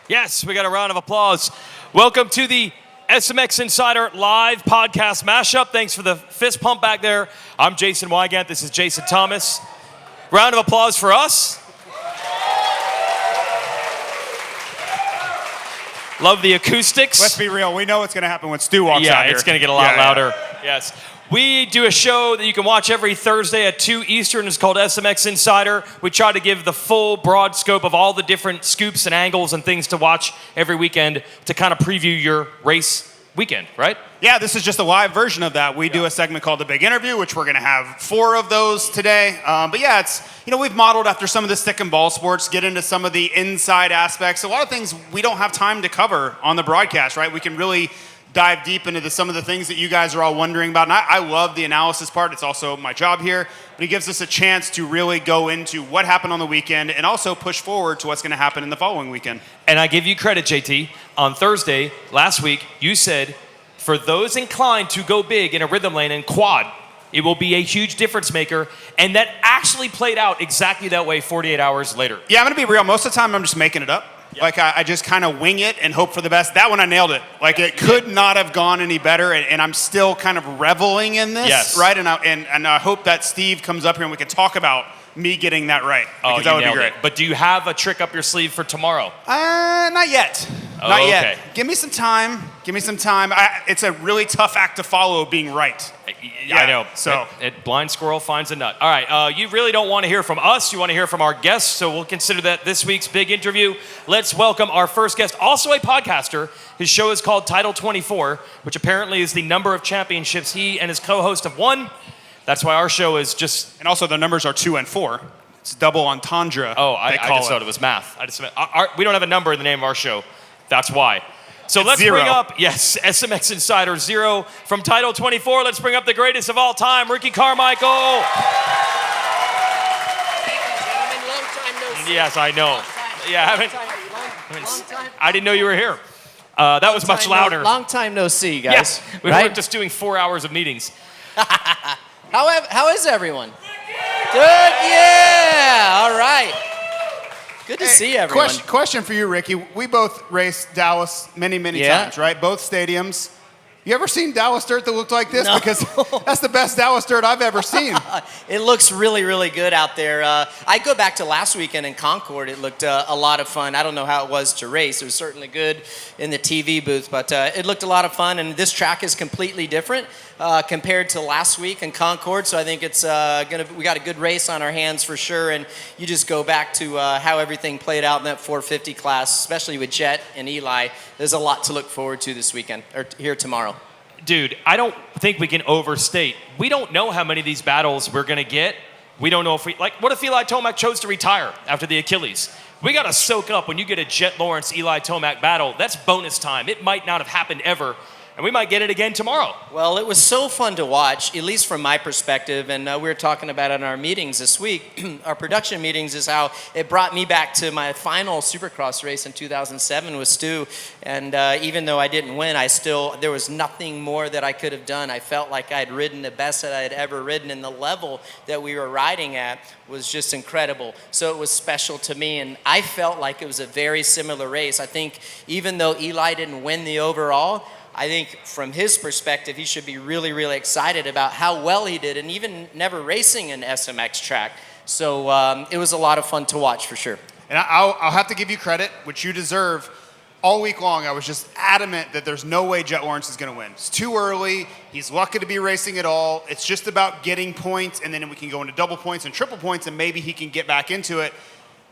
Yes, we got a round of applause. Welcome to the SMX Insider live podcast mashup. Thanks for the fist pump back there. I'm Jason Weigandt. This is Jason Thomas. Round of applause for us. Love the acoustics. Let's be real. We know what's going to happen when Stu walks out here. Yeah, it's going to get a lot louder. Yes. We do a show that you can watch every Thursday at 2 Eastern. It's called SMX Insider. We try to give the full, broad scope of all the different scoops and angles and things to watch every weekend to kind of preview your race weekend, right? Yeah, this is just a live version of that. We do a segment called The Big Interview, which we're going to have 4 of those today. But yeah, it's, we've modeled after some of the stick and ball sports, get into some of the inside aspects. A lot of things we don't have time to cover on the broadcast, right? We can really dive deep into some of the things that you guys are all wondering about. And I love the analysis part. It's also my job here. But it gives us a chance to really go into what happened on the weekend and also push forward to what's going to happen in the following weekend. And I give you credit, JT. On Thursday, last week, you said, for those inclined to go big in a rhythm lane and quad, it will be a huge difference maker. And that actually played out exactly that way 48 hours later. Yeah, I'm going to be real. Most of the time, I'm just making it up. Yep. Like, I just kind of wing it and hope for the best. That one, I nailed it. Like, it could not have gone any better, and I'm still kind of reveling in this, right? And I hope that Steve comes up here and we can talk about me getting that right, because that would be great. But do you have a trick up your sleeve for tomorrow? Not yet. Not yet. Give me some time. It's a really tough act to follow, being right. I know. So, blind squirrel finds a nut. All right. You really don't want to hear from us. You want to hear from our guests. So we'll consider that this week's big interview. Let's welcome our first guest, also a podcaster. His show is called Title 24, which apparently is the number of championships he and his co-host have won. That's why our show is just... And also the numbers are 2 and 4. It's double entendre. Oh, I just thought it was math. We don't have a number in the name of our show. That's why. So let's bring up, SMX Insider 0 from Title 24. Let's bring up the greatest of all time, Ricky Carmichael. Thank you, gentlemen. Long time no see. Yes, I know. Long time. I didn't know you were here. That was much louder. Long time no see, guys. Yeah, we were just doing 4 hours of meetings. How is everyone? Good, yeah. All right. Good to see everyone. Question for you, Ricky. We both raced Dallas many times, right? Both stadiums. You ever seen Dallas dirt that looked like this? No. Because that's the best Dallas dirt I've ever seen. It looks really, really good out there. I go back to last weekend in Concord. It looked a lot of fun. I don't know how it was to race. It was certainly good in the TV booth, but it looked a lot of fun. And this track is completely different compared to last week in Concord. So I think it's we got a good race on our hands for sure. And you just go back to how everything played out in that 450 class, especially with Jet and Eli. There's a lot to look forward to this weekend, or here tomorrow. Dude, I don't think we can overstate. We don't know how many of these battles we're going to get. We don't know if what if Eli Tomac chose to retire after the Achilles? We got to soak up when you get a Jet Lawrence, Eli Tomac battle. That's bonus time. It might not have happened ever, and we might get it again tomorrow. Well, it was so fun to watch, at least from my perspective, and we were talking about it in our meetings this week. Our production meetings is how it brought me back to my final Supercross race in 2007 with Stu, and even though I didn't win, there was nothing more that I could have done. I felt like I had ridden the best that I had ever ridden, and the level that we were riding at was just incredible. So it was special to me, and I felt like it was a very similar race. I think even though Eli didn't win the overall, I think from his perspective, he should be really, really excited about how well he did, and even never racing an SMX track. So it was a lot of fun to watch for sure. And I'll have to give you credit, which you deserve. All week long, I was just adamant that there's no way Jet Lawrence is going to win. It's too early. He's lucky to be racing at all. It's just about getting points, and then we can go into double points and triple points, and maybe he can get back into it.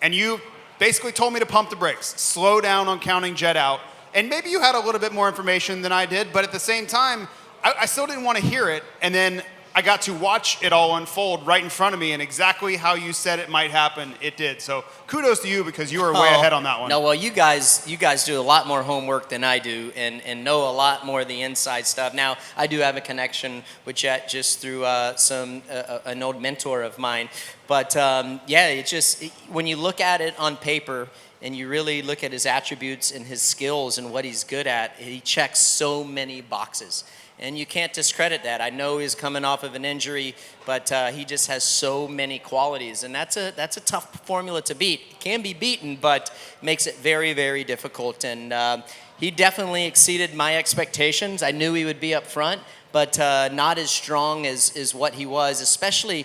And you basically told me to pump the brakes, slow down on counting Jet out. And maybe you had a little bit more information than I did, but at the same time, I still didn't want to hear it. And then I got to watch it all unfold right in front of me, and exactly how you said it might happen, it did. So kudos to you, because you were way ahead on that one. No, well, you guys do a lot more homework than I do, and know a lot more of the inside stuff. Now, I do have a connection with Jet just through an old mentor of mine. But when you look at it on paper, and you really look at his attributes and his skills and what he's good at, he checks so many boxes. And you can't discredit that. I know he's coming off of an injury, but he just has so many qualities, and that's a tough formula to beat. It can be beaten, but makes it very, very difficult. And he definitely exceeded my expectations. I knew he would be up front, but not as strong as what he was, especially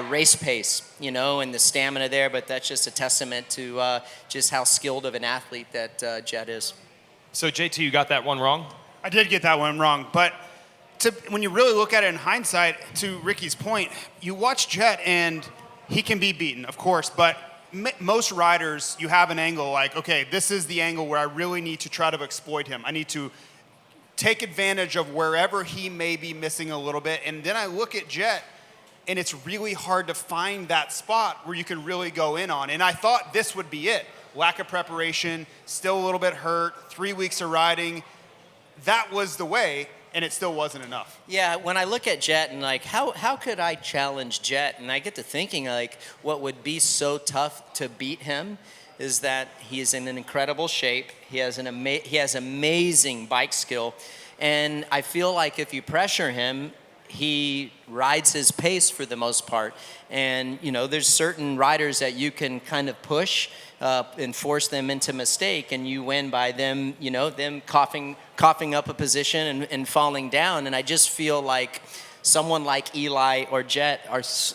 race pace, and the stamina there. But that's just a testament to just how skilled of an athlete that Jet is. So JT, you got that one wrong? I did get that one wrong, but when you really look at it in hindsight, to Ricky's point, you watch Jet and he can be beaten, of course, but most riders, you have an angle like, okay, this is the angle where I really need to try to exploit him. I need to take advantage of wherever he may be missing a little bit, and then I look at Jet, and it's really hard to find that spot where you can really go in on, and I thought this would be it. Lack of preparation, still a little bit hurt, 3 weeks of riding. That was the way, and it still wasn't enough. Yeah, when I look at Jet and like, how could I challenge Jet? And I get to thinking like, what would be so tough to beat him is that he is in an incredible shape. He has he has amazing bike skill, and I feel like if you pressure him, he rides his pace for the most part. And there's certain riders that you can kind of push and force them into mistake, and you win by them, them coughing up a position and falling down. And I just feel like someone like Eli or Jet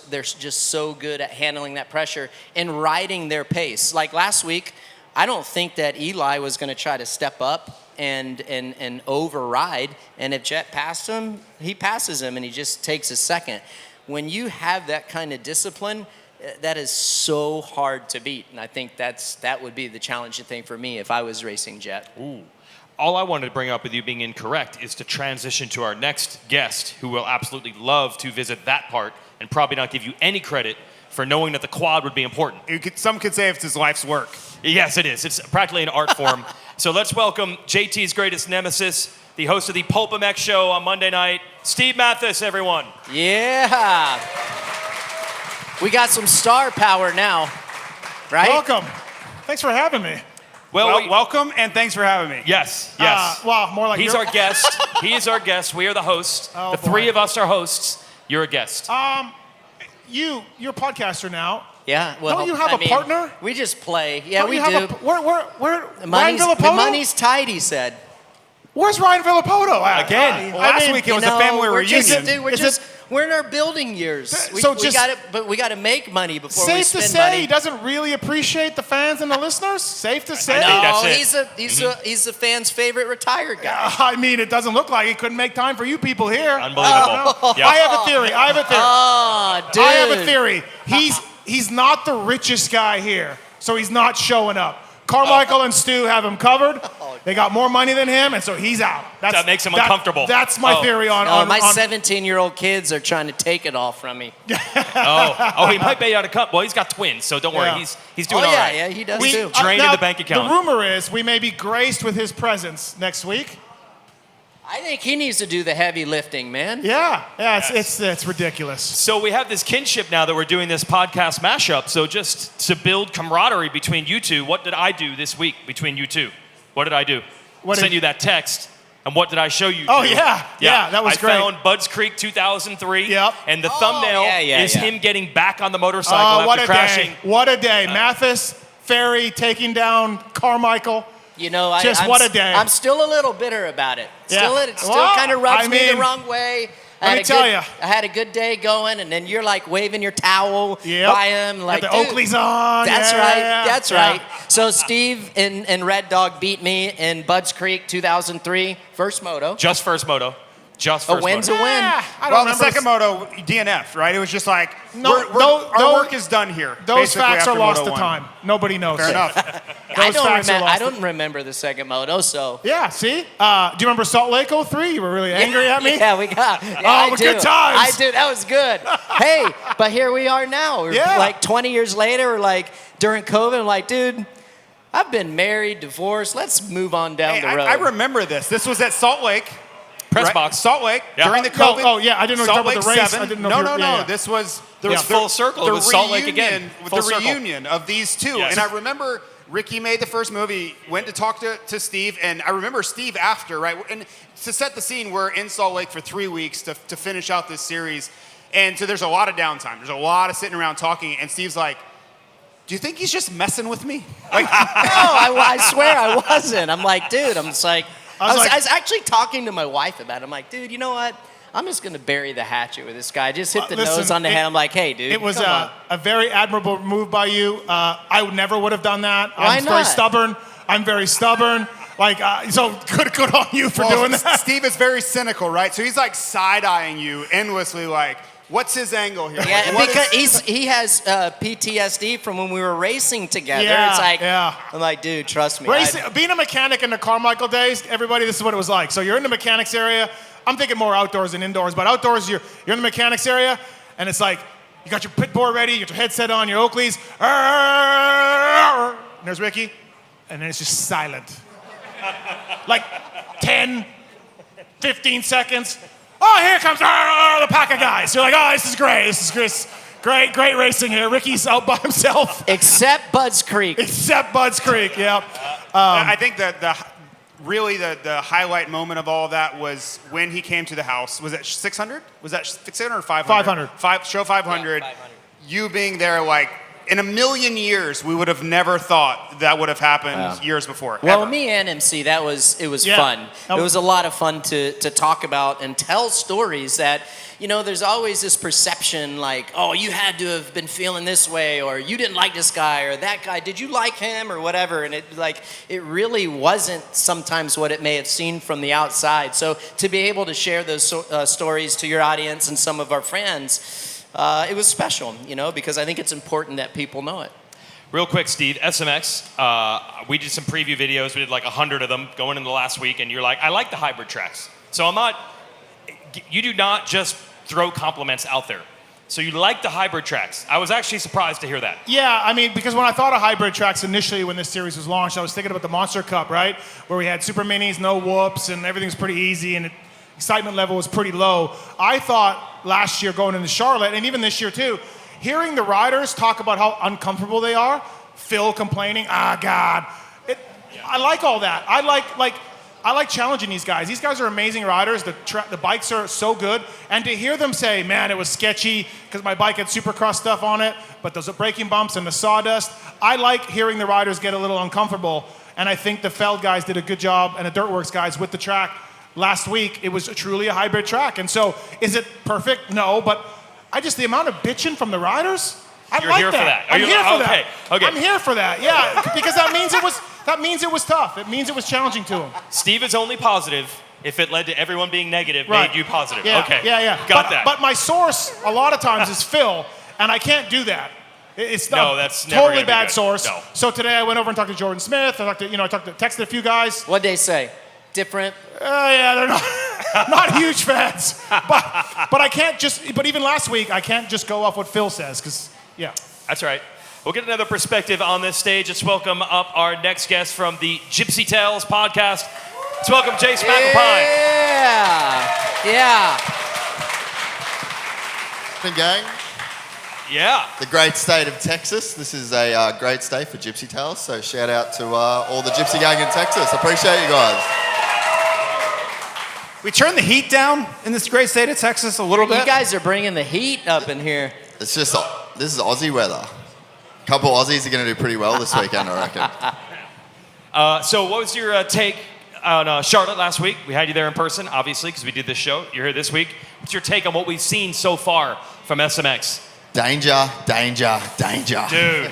they're just so good at handling that pressure and riding their pace. Like last week, I don't think that Eli was going to try to step up and override. And if Jet passed him, he passes him, and he just takes a second. When you have that kind of discipline, that is so hard to beat. And I think that would be the challenging thing for me if I was racing Jet. Ooh. All I wanted to bring up with you being incorrect is to transition to our next guest, who will absolutely love to visit that part and probably not give you any credit for knowing that the quad would be important. Some could say it's his life's work. Yes, it is. It's practically an art form. So let's welcome JT's greatest nemesis, the host of the SUPERMOTOCROSS show on Monday night, Steve Matthes, everyone. Yeah. We got some star power now, right? Welcome. Thanks for having me. Well, welcome, and thanks for having me. Yes. Well, more like He's our guest. He is our guest. We are the host. Oh, the boy. three of us are hosts. You're a guest. You're a podcaster now. Yeah. Well, Don't you have a partner? We just play. Yeah, Don't we you do. have Where The Ryan Villapoto? money's tight, he said. Where's Ryan Villapoto at? Again. Last week it was a family reunion. We're in our building years. So we got to make money before we Safe to spend say, money. he doesn't really appreciate the fans and the listeners. Safe to say. No, That's it. he's the fans' favorite retired guy. I mean, it doesn't look like he couldn't make time for you people here. Unbelievable. Yeah. I have a theory. Oh, dude. I have a theory. He's not the richest guy here, so he's not showing up. Carmichael and Stu have him covered. They got more money than him, and so he's out. That makes him uncomfortable. That's my theory on my 17-year-old kids are trying to take it all from me. He might be out of cup. Well, he's got twins, so don't worry. Yeah. He's doing all right. Yeah, he does too. Drained in now, the bank account. The rumor is we may be graced with his presence next week. I think he needs to do the heavy lifting, man. Yeah, it's ridiculous. So we have this kinship now that we're doing this podcast mashup. So just to build camaraderie between you two, what did I do this week between you two? What did I do? Send you that text. And what did I show you? Oh, yeah, that was great. I found Budds Creek 2003. Yep. And the thumbnail is him getting back on the motorcycle after crashing. What a day. Matthes, Ferry taking down Carmichael. What a day. I'm still a little bitter about it. It still Well, kind of rubs I me the mean, wrong way. let me tell ya. I had a good day going, and then you're like waving your towel Yep. by him. Like, the dude, Oakley's on. That's Yeah, right. yeah, That's yeah. right. So Steve and Red Dog beat me in Budds Creek 2003, first moto. Just first moto. Just A first win's moto. a win. I don't Well, the remember second moto, DNF, right? It was just like, No, our work is done here. Those basically, facts are after lost Moto to 1. time. Nobody knows. Fair enough. I Those facts are lost I don't remember the second moto, so. Yeah, see? Do you remember Salt Lake 03? You were really angry at me? Yeah, we got. Yeah, I but do. good times. I do. That was good. Hey, but here we are now. We're Yeah. like 20 years later, we're like during COVID, I'm like, dude, I've been married, divorced. Let's move on down the road. I remember this. This was at Salt Lake. Press right? box. Salt Lake Yeah. during the COVID. I didn't know you Salt were talking about the Lake race. 7. I didn't know No, if no, you were- no. yeah. This was It was full circle. It was Salt Lake again. The Full circle. reunion of these two. Yes. And I remember Ricky made the first movie, went to talk to Steve, and I remember Steve after, right? And to set the scene, we're in Salt Lake for 3 weeks to finish out this series. And so there's a lot of downtime. There's a lot of sitting around talking, and Steve's like, do you think he's just messing with me? Like, No, I swear I wasn't. I'm like, dude, I'm just like, I was actually talking to my wife about it. I'm like, dude, you know what? I'm just going to bury the hatchet with this guy. Just hit the nose on the head. I'm like, hey, dude. It was a very admirable move by you. I never would have done that. Why I'm not? very stubborn. I'm very stubborn. Like, so good on you for doing that. Steve is very cynical, right? So he's like side-eyeing you endlessly, like, what's his angle here? Yeah, Like, because he has PTSD from when we were racing together. Yeah, It's like, yeah. I'm like, dude, trust me. Being a mechanic in the Carmichael days, everybody, this is what it was like. So you're in the mechanics area. I'm thinking more outdoors than indoors, but outdoors, you're in the mechanics area, and it's like, you got your pit board ready, you got your headset on, your Oakleys, and there's Ricky, and then it's just silent. Like 10, 15 seconds. Oh, here comes the pack of guys. You're like, oh, this is great. This is great racing here. Ricky's out by himself. Except Bud's Creek. Except Bud's Creek, yeah. I think that the highlight moment of all of that was when he came to the house. Was that 600? Was that 600 or 500? 500. Show 500. Yeah, 500. You being there, like, in a million years, we would have never thought that would have happened years before. Well, ever. me and MC, it was Yeah. fun. It was a lot of fun to talk about and tell stories that, you know, there's always this perception like, oh, you had to have been feeling this way, or you didn't like this guy or that guy. Did you like him or whatever? And it really wasn't sometimes what it may have seemed from the outside. So to be able to share those stories to your audience and some of our friends, it was special, you know, because I think it's important that people know it. Real quick, Steve, SMX, we did some preview videos. We did like 100 of them going into the last week, and you're like, I like the hybrid tracks. So you do not just throw compliments out there. So you like the hybrid tracks. I was actually surprised to hear that. Yeah, I mean, because when I thought of hybrid tracks initially when this series was launched, I was thinking about the Monster Cup, right? Where we had super minis, no whoops, and everything's pretty easy, and excitement level was pretty low. I thought last year going into Charlotte, and even this year too, hearing the riders talk about how uncomfortable they are, Phil complaining, God. I like all that. I like challenging these guys. These guys are amazing riders. The bikes are so good. And to hear them say, man, it was sketchy because my bike had Supercross stuff on it, but those braking bumps and the sawdust. I like hearing the riders get a little uncomfortable. And I think the Feld guys did a good job, and the Dirtworks guys with the track. Last week, it was truly a hybrid track. And so, is it perfect? No, but the amount of bitching from the riders, You're here for that. I'm here for that. Okay. I'm here for that, yeah, because that means it was tough. It means it was challenging to them. Steve is only positive if it led to everyone being negative, Right. made you positive. Yeah, Okay. Yeah. Got that. But my source, a lot of times, is Phil, and I can't do that. It's not No, that's never totally gonna be bad good. source. No. So today I went over and talked to Jordan Smith. Texted a few guys. What'd they say? Different? Yeah, they're not huge fans. But I can't but even last week, I can't just go off what Phil says, because, yeah. That's right. We'll get another perspective on this stage. Let's welcome up our next guest from the Gypsy Tales podcast. Let's welcome Jase Macalpine. Yeah. Gang, Yeah. the great state of Texas. This is a great state for Gypsy Tales, so shout out to all the Gypsy gang in Texas. Appreciate you guys. We turned the heat down in this great state of Texas a little bit. You guys are bringing the heat up in here. It's just, this is Aussie weather. A couple Aussies are going to do pretty well this weekend, I reckon. So what was your take on Charlotte last week? We had you there in person, obviously, because we did this show. You're here this week. What's your take on what we've seen so far from SMX? Danger, danger, danger. Dude.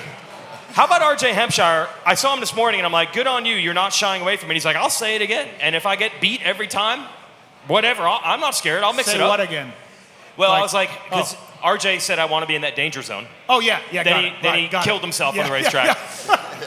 How about RJ Hampshire? I saw him this morning, and I'm like, good on you. You're not shying away from it. He's like, I'll say it again. And if I get beat every time, whatever. I'm not scared. I'll mix Say it up. what again? Well, I Like- was like, because RJ said I want to be in that danger zone. Oh, yeah, Then he killed himself on the Yeah, racetrack.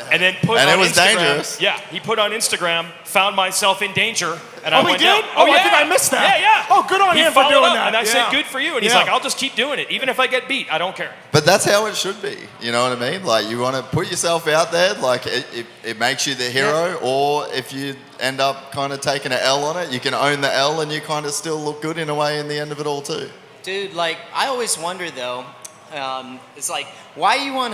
And then put And on it was Instagram, dangerous. Yeah, he put on Instagram, found myself in danger, and I Oh, he went did? down. Oh, yeah. I think I missed that. Yeah. Oh, good on He him for followed doing up, that. And I said, Yeah. good for you. And he's Yeah. like, I'll just keep doing it. Even if I get beat, I don't care. But that's how it should be. You know what I mean? Like, you want to put yourself out there, like, it makes you the hero, or if you end up kind of taking an L on it, you can own the L and you kind of still look good in a way in the end of it all, too. Dude, like, I always wonder, though, It's like, why do you want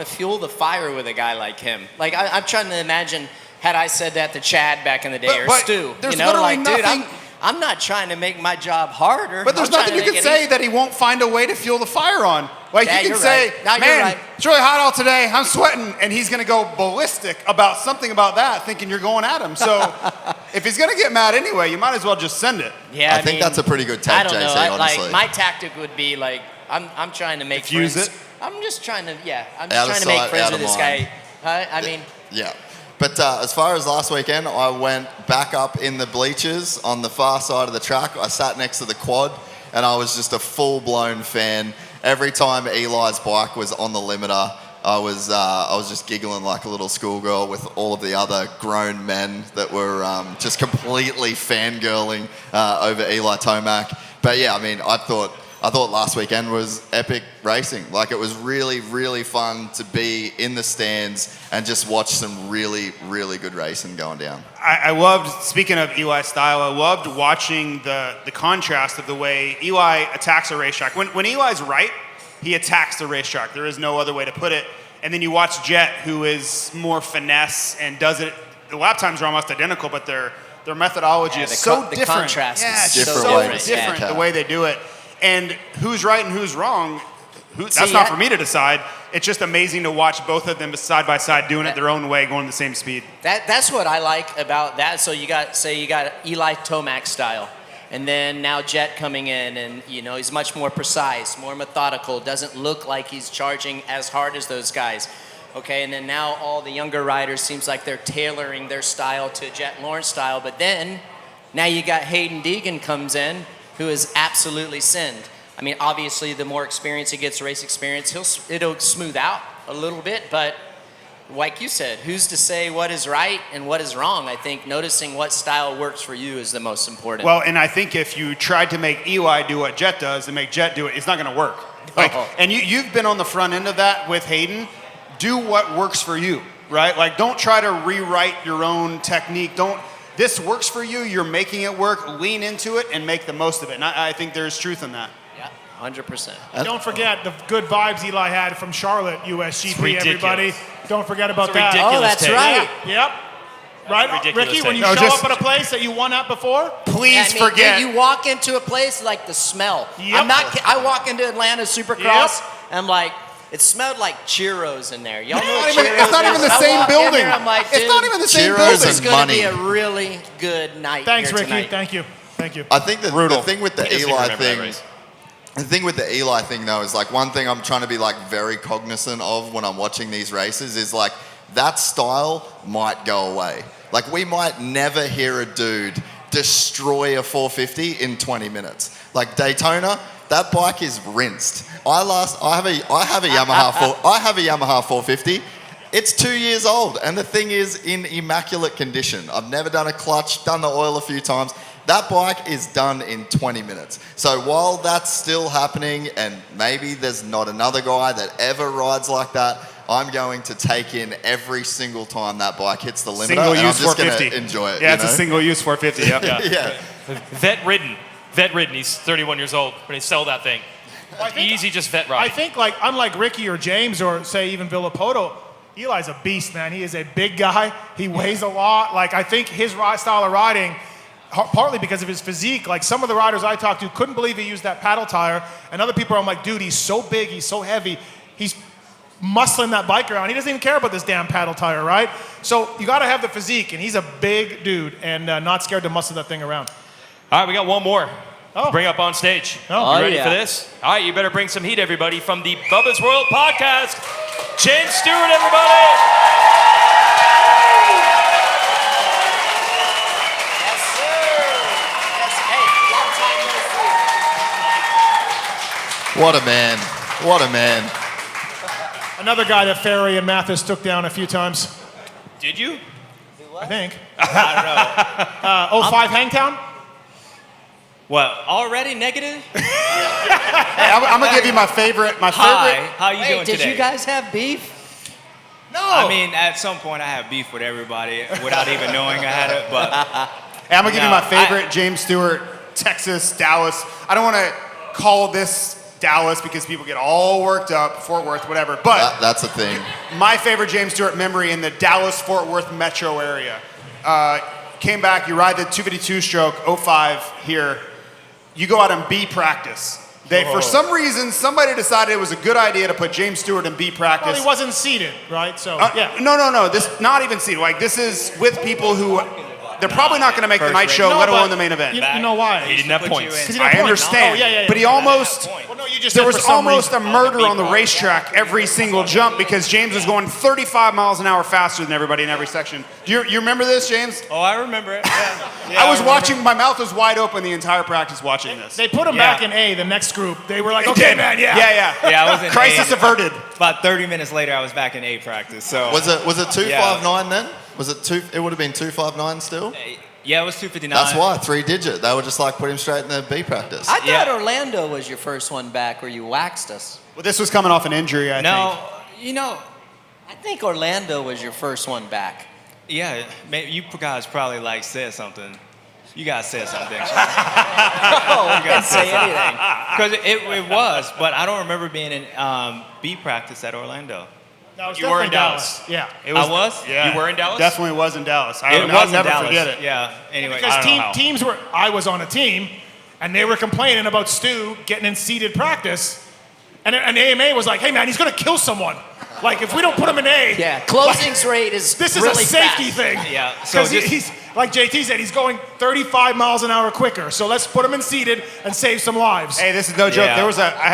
to fuel the fire with a guy like him? Like, I'm trying to imagine had I said that to Chad back in the day, or Stu. There's You know, literally like, nothing. dude, I'm not trying to make my job harder. But there's nothing you can say that he won't find a way to fuel the fire on. Like, Yeah, you can you're say, right. No, you're man, right. it's really hot out today, I'm sweating, and he's going to go ballistic about something about that, thinking you're going at him. So if he's going to get mad anyway, you might as well just send it. Yeah, I think that's a pretty good take, I don't know. Jase, honestly. Like, my tactic would be like, I'm trying to make Diffuse friends. it? I'm just trying to, I'm Out just of trying to make sight, friends out with of this mind. guy. I mean, Yeah. But as far as last weekend, I went back up in the bleachers on the far side of the track. I sat next to the quad, and I was just a full-blown fan. Every time Eli's bike was on the limiter, I was just giggling like a little schoolgirl with all of the other grown men that were just completely fangirling over Eli Tomac. But yeah, I mean, I thought last weekend was epic racing. Like, it was really, really fun to be in the stands and just watch some really, really good racing going down. I loved, speaking of Eli's style, I loved watching the contrast of the way Eli attacks a racetrack. When Eli's right, he attacks the racetrack. There is no other way to put it. And then you watch Jet, who is more finesse and does it. The lap times are almost identical, but their methodology is so different. The contrast yeah, is it's different so ways. different Yeah. the way they do it. And who's right and who's wrong, that's See, not for me to decide. It's just amazing to watch both of them side by side doing it their own way, going the same speed. that's what I like about that. So you got Eli Tomac style, and then now Jet coming in, and he's much more precise, more methodical. Doesn't look like he's charging as hard as those guys. Okay, and then now all the younger riders seems like they're tailoring their style to Jet Lawrence style. But then now you got Hayden Deegan comes in, who is absolutely sinned. I mean, obviously, the more experience he gets, race experience, it'll smooth out a little bit. But like you said, who's to say what is right and what is wrong? I think noticing what style works for you is the most important. Well, and I think if you tried to make Eli do what Jet does and make Jet do it, it's not going to work. And you've been on the front end of that with Hayden. Do what works for you, right? Like, don't try to rewrite your own technique. This works for you. You're making it work. Lean into it and make the most of it. And I think there's truth in that. Yeah, 100%. Don't forget the good vibes Eli had from Charlotte, USGP, everybody. Don't forget about It's a that. ridiculous Oh, that's take. right. Yep. Right, Ridiculous Ricky, take. when you No, show just- up at a place that you won at before, Please I mean, forget. You walk into a place like the smell. Yep. I walk into Atlanta Supercross, and I'm like, it smelled like churros in there. Y'all know what churros It's not even the is? I same walk in building. there, I'm like, It's dude, not even the same Churros building. It's and going to money. be a really good night. thanks, here Ricky. tonight. Thank you. Thank you. I think the thing with the He doesn't Eli remember that thing, race. the thing with the Eli thing though is like one thing I'm trying to be like very cognizant of when I'm watching these races is like that style might go away. Like, we might never hear a dude destroy a 450 in 20 minutes. Like Daytona, that bike is rinsed. I have a Yamaha 450. It's 2 years old, and the thing is in immaculate condition. I've never done a clutch, done the oil a few times. That bike is done in 20 minutes. So while that's still happening, and maybe there's not another guy that ever rides like that, I'm going to take in every single time that bike hits the limiter, and I'm Single-use just going 450. to enjoy it. Yeah, it's a single-use 450. Yeah. Yeah. Vet-ridden. He's 31 years old when he sell that thing. I think- Easy, just vet I ride. think, like, unlike Ricky or James or, say, even Villapoto, Eli's a beast, man. He is a big guy. He weighs a lot. Like, I think his style of riding, partly because of his physique, like some of the riders I talked to couldn't believe he used that paddle tire, and other people I'm like, dude, he's so big, he's so heavy, he's muscling that bike around. He doesn't even care about this damn paddle tire, right? So you got to have the physique, and he's a big dude and not scared to muscle that thing around. All right, we got one more. Oh. Bring up on stage. Oh. You ready yeah. for this? All right, you better bring some heat, everybody, from the Bubba's World Podcast. James Stewart, everybody. Yes, sir. Yes, hey, long time no see. What a man. What a man. Another guy that Ferry and Matthes took down a few times, Did you? I think. I don't know. 05 Hangtown? What? Already negative? Hey, I'm gonna give you my favorite. Hi. How you Hey, doing did today? you guys have beef? No. I mean, at some point I have beef with everybody without even knowing I had it. But Hey, I'm gonna give you No, my favorite. James Stewart, Texas, Dallas. I don't want to call this Dallas because people get all worked up, Fort Worth, whatever. But That's a thing. my favorite James Stewart memory in the Dallas-Fort Worth metro area. Came back, you ride the 252 stroke, 05 here. You go out and B practice. For some reason, somebody decided it was a good idea to put James Stewart in B practice. Well, he wasn't seated, right? So, yeah. No. This not even seated. Like, this is with people who they're probably not going to make the night show, No, let alone but the main event. You know why? He didn't have points. 'Cause he didn't have I points. understand. Oh, yeah. But he almost. Well, no, you just There said was for some almost reason. a murder on the racetrack every single jump because James was going 35 miles an hour faster than everybody in every section. You remember this, James? Oh, I remember it. Yeah. I was watching, my mouth was wide open the entire practice watching this. They put him back in A, the next group. They were like, okay, man, Yeah. Yeah, I was in Crisis A. averted. About 30 minutes later, I was back in A practice. So Was it 259 then? Was it two? It would have been 259 still. yeah, it was 259. That's why 3-digit. They were just like put him straight in the B practice. I thought Yeah. Orlando was your first one back where you waxed us. Well, this was coming off an injury, I No, think. I think Orlando was your first one back. yeah, maybe you guys probably like said something. You guys said something. Oh, I didn't say anything. Because it was, but I don't remember being in B practice at Orlando. No, it's You were in definitely Dallas. Yeah. I was? Yeah. You were in Dallas? Definitely was in Dallas. It was I'll in never Dallas. forget it. Yeah. Anyway, Because I don't know how. teams were, I was on a team, and they were complaining about Stu getting in seated practice. And AMA was like, hey, man, he's going to kill someone. Like, if we don't put him in A. Yeah, closings rate is This is really a safety fast. thing. Yeah, so Because just- he's, like JT said, he's going 35 miles an hour quicker. So let's put him in seated and save some lives. Hey, this is no joke. Yeah.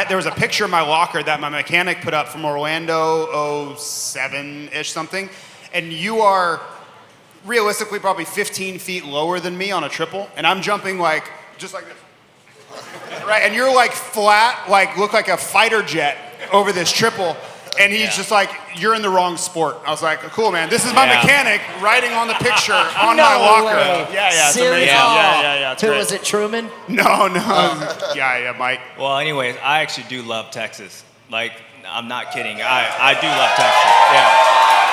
There was a picture in my locker that my mechanic put up from Orlando 07-ish something, and you are realistically probably 15 feet lower than me on a triple, and I'm jumping like just like this, right? And you're like flat, like look like a fighter jet over this triple. And he's just like, you're in the wrong sport. I was like, cool, man. This is my Yeah. mechanic writing on the picture on No my locker. way. Yeah, it's Serious? amazing. Yeah. It's Who great. was it, Truman? No. Yeah, Mike. Well, anyways, I actually do love Texas. Like, I'm not kidding. I do love Texas.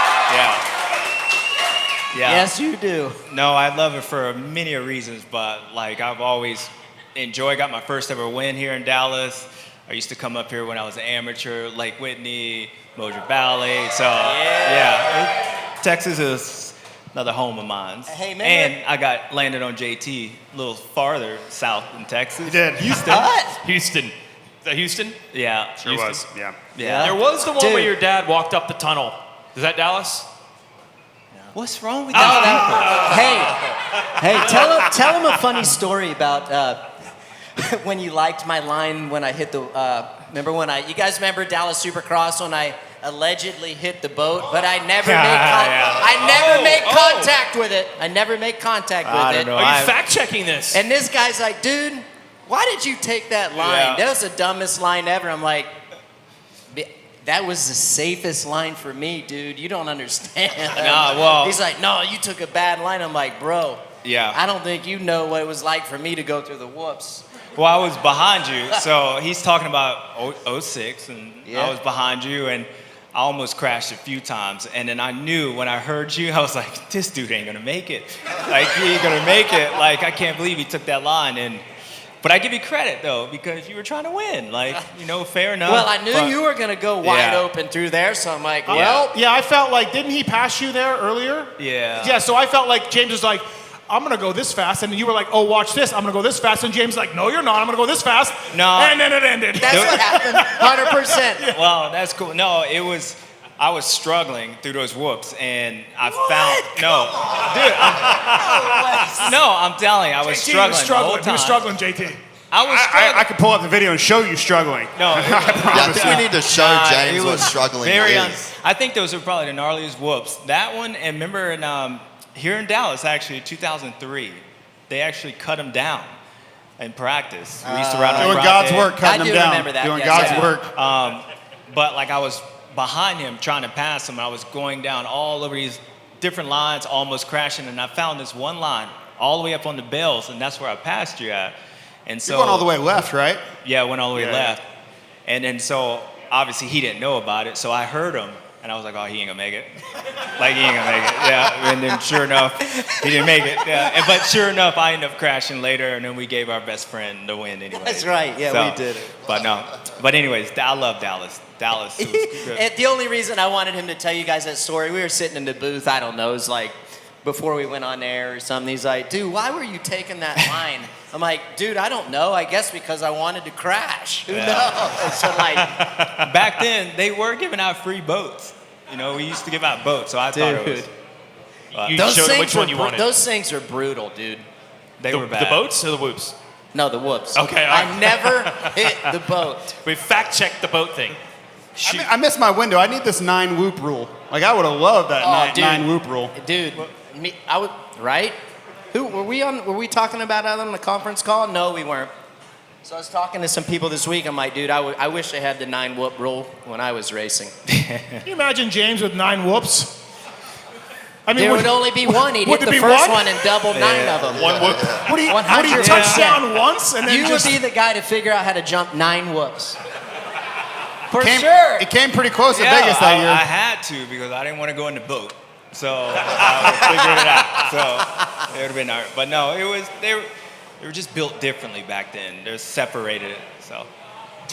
Yeah. Yes, you do. No, I love it for many reasons, but like I've always enjoyed. Got my first ever win here in Dallas. I used to come up here when I was an amateur, Lake Whitney, Moser Valley. So Texas is another home of mine. Hey, man. And I got landed on JT a little farther south in Texas. You did. Houston. What? Houston. Is that Houston? Yeah. Sure Houston. was. Yeah. Yeah. There was the one Dude. where your dad walked up the tunnel. Is that Dallas? What's wrong with No, that? hey, tell him a funny story about when you liked my line when I hit the. Remember when you guys remember Dallas Supercross when I allegedly hit the boat, but I never made contact with it. I never make contact with I it. don't know. Are you fact checking this? And this guy's like, dude, why did you take that line? Yeah. That was the dumbest line ever. I'm like, that was the safest line for me, dude. You don't understand. Nah, well- He's like, no, you took a bad line. I'm like, bro. Yeah. I don't think you know what it was like for me to go through the whoops. Well, I was behind you, so he's talking about 06, and Yeah. I was behind you, and I almost crashed a few times. And then I knew when I heard you, I was like, this dude ain't gonna make it. Like, he ain't gonna make it. Like, I can't believe he took that line. But I give you credit, though, because you were trying to win. Like, fair enough. Well, I knew but- you were going to go wide Yeah. open through there, so I'm like, Yeah. well, Yeah, I felt like, didn't he pass you there earlier? Yeah. Yeah, so I felt like James was like, I'm going to go this fast. And you were like, oh, watch this. I'm going to go this fast. And James was like, no, you're not. I'm going to go this fast. No. And then it ended. that's what happened, 100%. Well, that's cool. No, I was struggling through those whoops, and I found I'm telling you, I was JT, struggling the whole He time. was struggling, JT. I was struggling. I could pull up the video and show you struggling. No, Yeah, I think we need to show James it what was struggling very is. I think those are probably the gnarliest whoops. That one, and remember here in Dallas, actually, 2003, they actually cut him down in practice. We used to ride on Doing Friday. God's work, I cutting do him down. remember that, Doing yes, God's yeah. work. But like I was behind him trying to pass him. I was going down all over these different lines, almost crashing, and I found this one line all the way up on the bells, and that's where I passed you at. And so You're going all the way left, right? Yeah, I went all the way Yeah, left. And then so obviously he didn't know about it, so I heard him And I was like, oh, he ain't gonna make it. Like, he ain't gonna make it. Yeah, and then sure enough, he didn't make it. Yeah, but sure enough, I ended up crashing later, and then we gave our best friend the win anyway. That's right. Yeah, we did it. But no. But anyways, I love Dallas. Dallas was good. And the only reason I wanted him to tell you guys that story, we were sitting in the booth, I don't know, it was like before we went on air or something. He's like, dude, why were you taking that line? I'm like, dude, I don't know. I guess because I wanted to crash. Who knows? So like, back then, they were giving out free boats. You know, we used to give out boats, so I thought it was. You showed them which one you wanted. Those things are brutal, dude. They were bad. The boats or the whoops? No, the whoops. Okay, all I right. never hit the boat. We fact-checked the boat thing. I missed my window. I need this 9 whoop rule. Like, I would have loved that dude. 9 whoop rule. Dude, I would, right? Who were we talking about that on the conference call? No, we weren't. So I was talking to some people this week. I'm like, dude, I wish they had the 9 whoop rule when I was racing. Can you imagine James with 9 whoops? I mean, There would only be one. He'd hit would the it be first one? one and double 9 of them. One whoop. What do you 100%. touch down once and then You just... would be the guy to figure out how to jump 9 whoops. For Came- sure. It came pretty close Yeah, at Vegas that year. I had to because I didn't want to go in the boat. So I figured it out. So it would have been hard. But no, they were just built differently back then. They're separated. So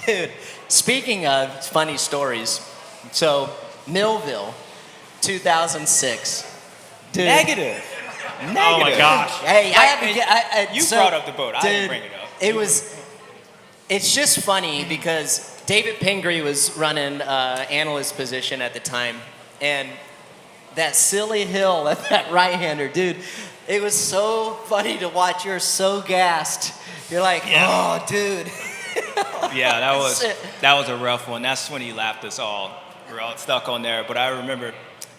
Dude, speaking of funny stories, so Millville, 2006. Dude. negative. Oh my gosh. Hey, I have to get. You brought up the boat. I didn't bring it up. It's just funny because David Pingree was running analyst position at the time, and that silly hill, that right-hander, dude, it was so funny to watch. You're so gassed. You're like, oh, dude. Yeah, that was a rough one. That's when he lapped us all. We're all stuck on there. But I remember,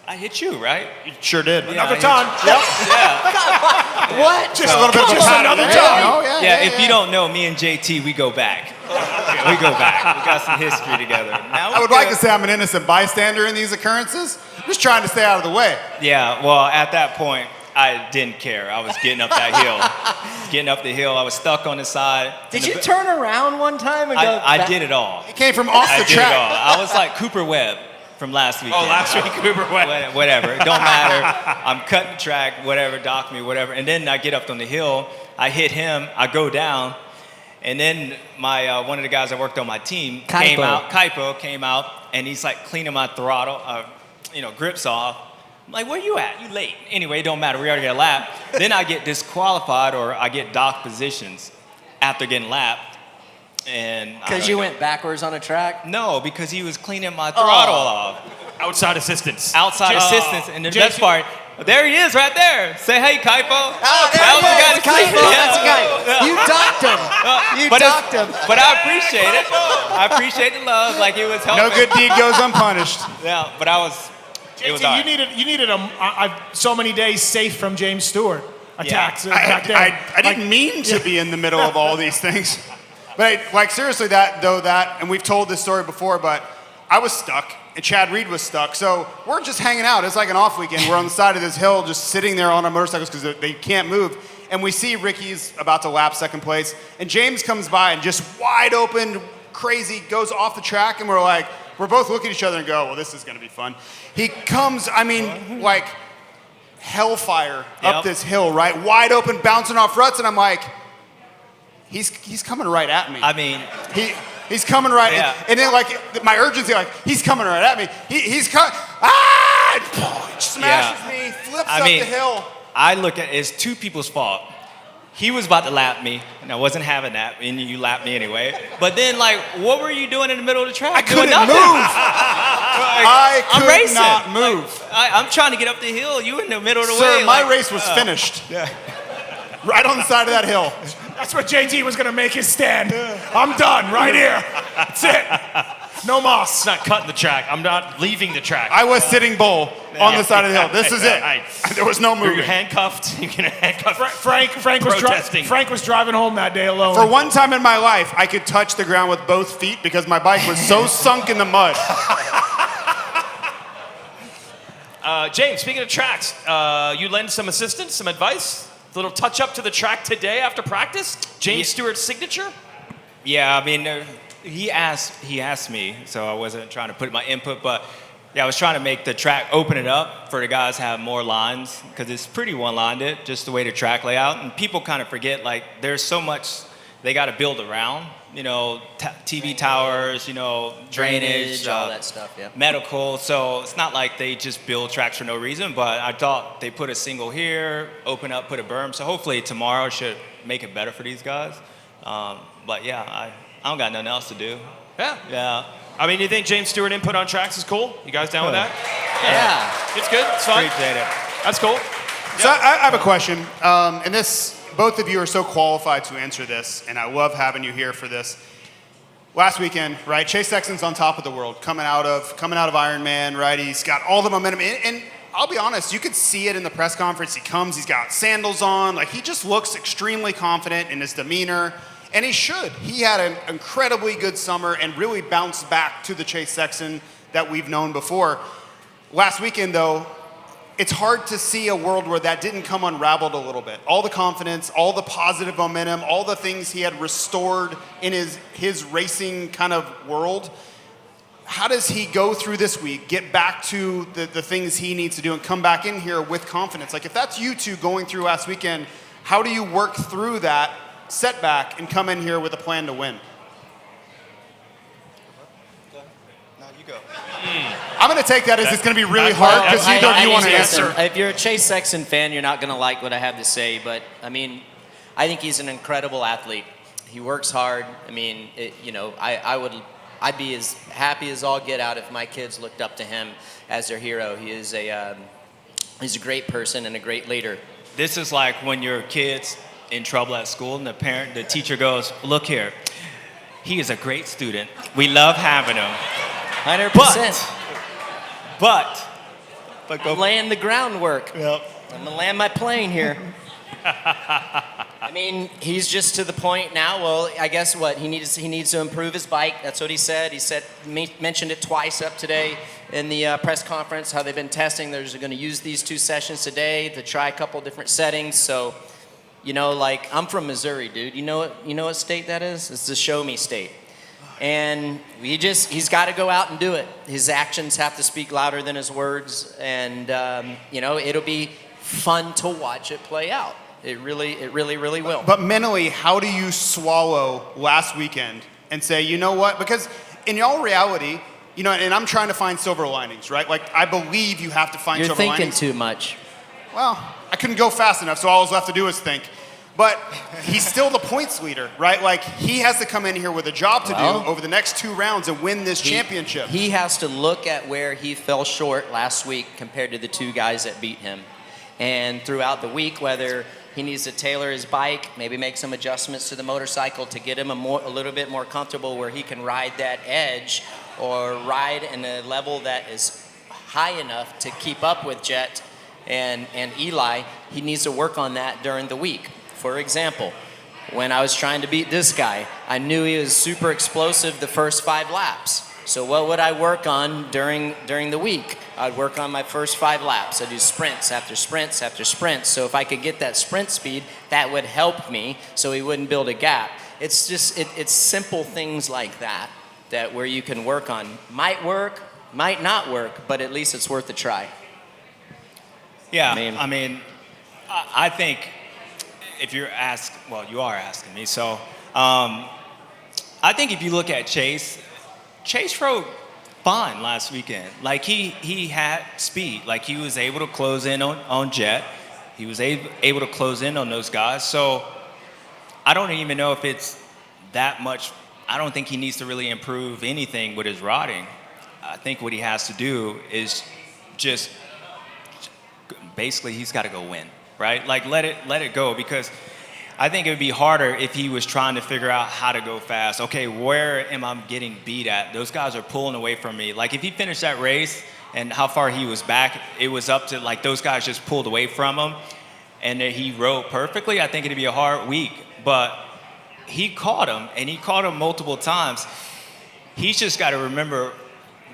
I hit you, right? You sure did. Yeah, Another I hit time. you. Yeah. What? Just a little bit of Just time. another Yeah. time. Oh, yeah, Yeah, yeah, if you don't know, me and JT, we go back. We go back. We got some history together. Now I would like to say I'm an innocent bystander in these occurrences. I'm just trying to stay out of the way. Yeah, well, at that point, I didn't care. I was getting up that hill. Getting up the hill. I was stuck on the side. Did you turn around one time and go I back? did it all. It came from off I the did track. it all. I was like Cooper Webb from last week. Oh, last week, Cooper Webb. Whatever. It don't matter. I'm cutting the track, whatever, dock me, whatever. And then I get up on the hill. I hit him. I go down. And then my one of the guys that worked on my team came out. Kaipo came out, and he's like cleaning my throttle, grips off. I'm like, where you at? You late. Anyway, it don't matter. We already got a lap. Then I get disqualified or I get docked positions after getting lapped. Because you went backwards on a track? No, because he was cleaning my throttle off. Outside assistance. Outside assistance. And the Jason- best part, there he is right there. Say, hey, Kaipo. Oh, there That was the guy he is. to see. Kaipo, that's the guy. You docked him. You docked him. But I appreciate it. I appreciate the love. Like, it was helping. No good deed goes unpunished. Yeah, but it was all right. You needed so many days safe from James Stewart attacks back there. I didn't mean to be in the middle of all these things. But like seriously, and we've told this story before, but I was stuck and Chad Reed was stuck. So we're just hanging out. It's like an off weekend. We're on the side of this hill just sitting there on our motorcycles because they can't move. And we see Ricky's about to lap second place. And James comes by and just wide open, crazy, goes off the track. And we're both looking at each other and go, well, this is going to be fun. He comes, like hellfire up this hill, right? Wide open, bouncing off ruts. And I'm like, he's coming right at me. I mean, he's coming right. Yeah. And then my urgency, he's coming right at me. He's coming. He smashes me, flips up the hill. I look at it as two people's fault. He was about to lap me, and I wasn't having that, and you lapped me anyway. But then, what were you doing in the middle of the track? I couldn't Doing move. nothing. I could I'm racing. not move. I'm trying to get up the hill. You in the middle of the Sir, way. my race was finished. Yeah. Right on the side of that hill. That's what JT was going to make his stand. I'm done right here. That's it. No moss. It's not cutting the track. I'm not leaving the track. I was sitting bull on the side of the hill. This is it. There was no You're moving. handcuffed. You can handcuff. Frank was driving home that day alone. For one time in my life, I could touch the ground with both feet because my bike was so sunk in the mud. James, speaking of tracks, you lend some assistance, some advice? A little touch up to the track today after practice? James Stewart's signature? Yeah, I mean, he asked me, so I wasn't trying to put my input, but Yeah, I was trying to make the track, open it up for the guys to have more lines, because it's pretty one-lined, just the way the track layout. And people kind of forget, like, there's so much they got to build around, you know, TV towers, you know, drainage, all that stuff, yeah. medical. So it's not like they just build tracks for no reason, but I thought they put a single here, open up, put a berm. So hopefully tomorrow should make it better for these guys. But yeah, I don't got nothing else to do. Yeah. Yeah. I mean, you think James Stewart input on tracks is cool? You guys down with that? Yeah. It's good. It's fun. Appreciate it. That's cool. So I have a question, and both of you are so qualified to answer this, and I love having you here for this. Last weekend, right? Chase Sexton's on top of the world, coming out of Ironman, right? He's got all the momentum, and I'll be honest, you could see it in the press conference. He comes, he's got sandals on, like he just looks extremely confident in his demeanor. And he should. He had an incredibly good summer and really bounced back to the Chase Sexton that we've known before. Last weekend, though, it's hard to see a world where that didn't come unraveled a little bit. All the confidence, all the positive momentum, all the things he had restored in his racing kind of world. How does he go through this week, get back to the things he needs to do, and come back in here with confidence? Like, if that's you two going through last weekend, how do you work through that setback and come in here with a plan to win? No, you go. I'm going to take that as it's going to be really hard because neither of you want to answer. If you're a Chase Sexton fan, you're not going to like what I have to say, but I mean, I think he's an incredible athlete. He works hard. I mean, I'd be as happy as all get out if my kids looked up to him as their hero. He's a great person and a great leader. This is like when your kid's in trouble at school and the teacher goes, look here, he is a great student. We love having him. 100%. But go. I'm laying the groundwork. Yep. I'm going to land my plane here. I mean, he's just to the point now. Well, I guess what he needs to improve his bike. That's what he said. Mentioned it twice up today in the press conference. How they've been testing. They're going to use these 2 sessions today to try a couple different settings. So, you know, like I'm from Missouri, dude. You know what state that is? It's the show me state. And he's got to go out and do it. His actions have to speak louder than his words, and it'll be fun to watch it play out. It really will. But mentally, how do you swallow last weekend and say, you know what? Because in all reality, you know, and I'm trying to find silver linings, right? Like, I believe you have to find silver linings. You're thinking too much. Well, I couldn't go fast enough, so all I was left to do is think. But he's still the points leader, right? Like, he has to come in here with a job to do over the next 2 rounds and win this championship. He has to look at where he fell short last week compared to the 2 guys that beat him. And throughout the week, whether he needs to tailor his bike, maybe make some adjustments to the motorcycle to get him a little bit more comfortable where he can ride that edge or ride in a level that is high enough to keep up with Jet and Eli, he needs to work on that during the week. For example, when I was trying to beat this guy, I knew he was super explosive the first 5 laps. So what would I work on during the week? I'd work on my first 5 laps. I'd do sprints after sprints after sprints. So if I could get that sprint speed, that would help me so he wouldn't build a gap. It's just, it's simple things like that where you can work on. Might work, might not work, but at least it's worth a try. Yeah, I think if you are asking me. So I think if you look at Chase rode fine last weekend. Like he had speed. Like he was able to close in on Jet. He was able to close in on those guys. So I don't even know if it's that much. I don't think he needs to really improve anything with his riding. I think what he has to do is just basically he's got to go win, right? Like let it go, because I think it would be harder if he was trying to figure out how to go fast. Okay, where am I getting beat at? Those guys are pulling away from me. Like if he finished that race and how far he was back, it was up to like those guys just pulled away from him and then he rode perfectly. I think it'd be a hard week, but he caught him and he caught him multiple times. He's just got to remember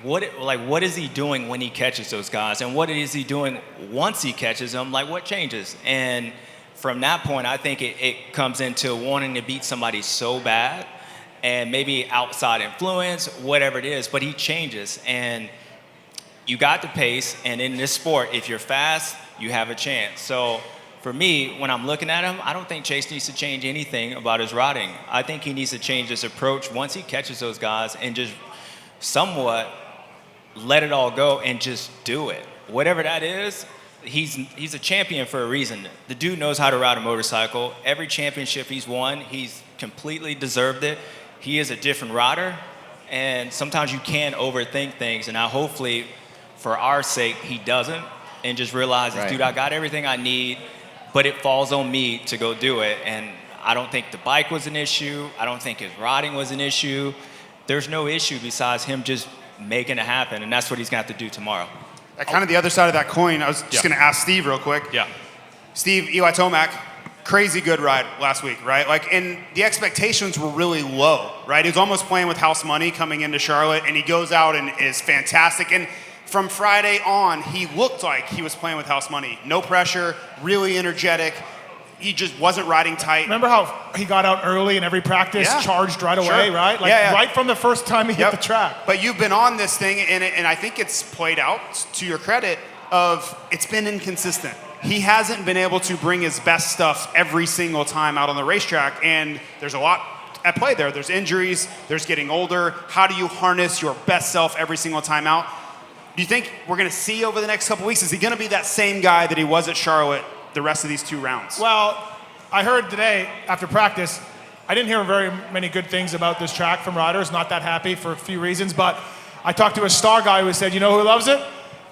what is he doing when he catches those guys, and what is he doing once he catches them? Like what changes? And from that point, I think it comes into wanting to beat somebody so bad, and maybe outside influence, whatever it is, but he changes. And you got the pace, and in this sport, if you're fast, you have a chance. So for me, when I'm looking at him, I don't think Chase needs to change anything about his riding. I think he needs to change his approach once he catches those guys and just somewhat let it all go and just do it. Whatever that is, he's a champion for a reason. The dude knows how to ride a motorcycle. Every championship he's won, he's completely deserved it. He is a different rider, and sometimes you can overthink things, and now hopefully, for our sake, he doesn't, and just realizes, dude, I got everything I need, but it falls on me to go do it. And I don't think the bike was an issue. I don't think his riding was an issue. There's no issue besides him just making it happen, and that's what he's going to have to do tomorrow. Kind of the other side of that coin, I was just going to ask Steve real quick. Yeah. Steve, Eli Tomac, crazy good ride last week, right? Like, and the expectations were really low, right? He was almost playing with house money coming into Charlotte, and he goes out and is fantastic. And from Friday on, he looked like he was playing with house money. No pressure, really energetic. He just wasn't riding tight. Remember how he got out early in every practice, charged right away, right? Like right from the first time he hit the track. But you've been on this thing, and I think it's played out, to your credit, of it's been inconsistent. He hasn't been able to bring his best stuff every single time out on the racetrack, and there's a lot at play there. There's injuries, there's getting older. How do you harness your best self every single time out? Do you think we're going to see over the next couple weeks, is he going to be that same guy that he was at Charlotte the rest of these 2 rounds? Well, I heard today after practice, I didn't hear very many good things about this track from riders, not that happy for a few reasons, but I talked to a star guy who said, you know who loves it?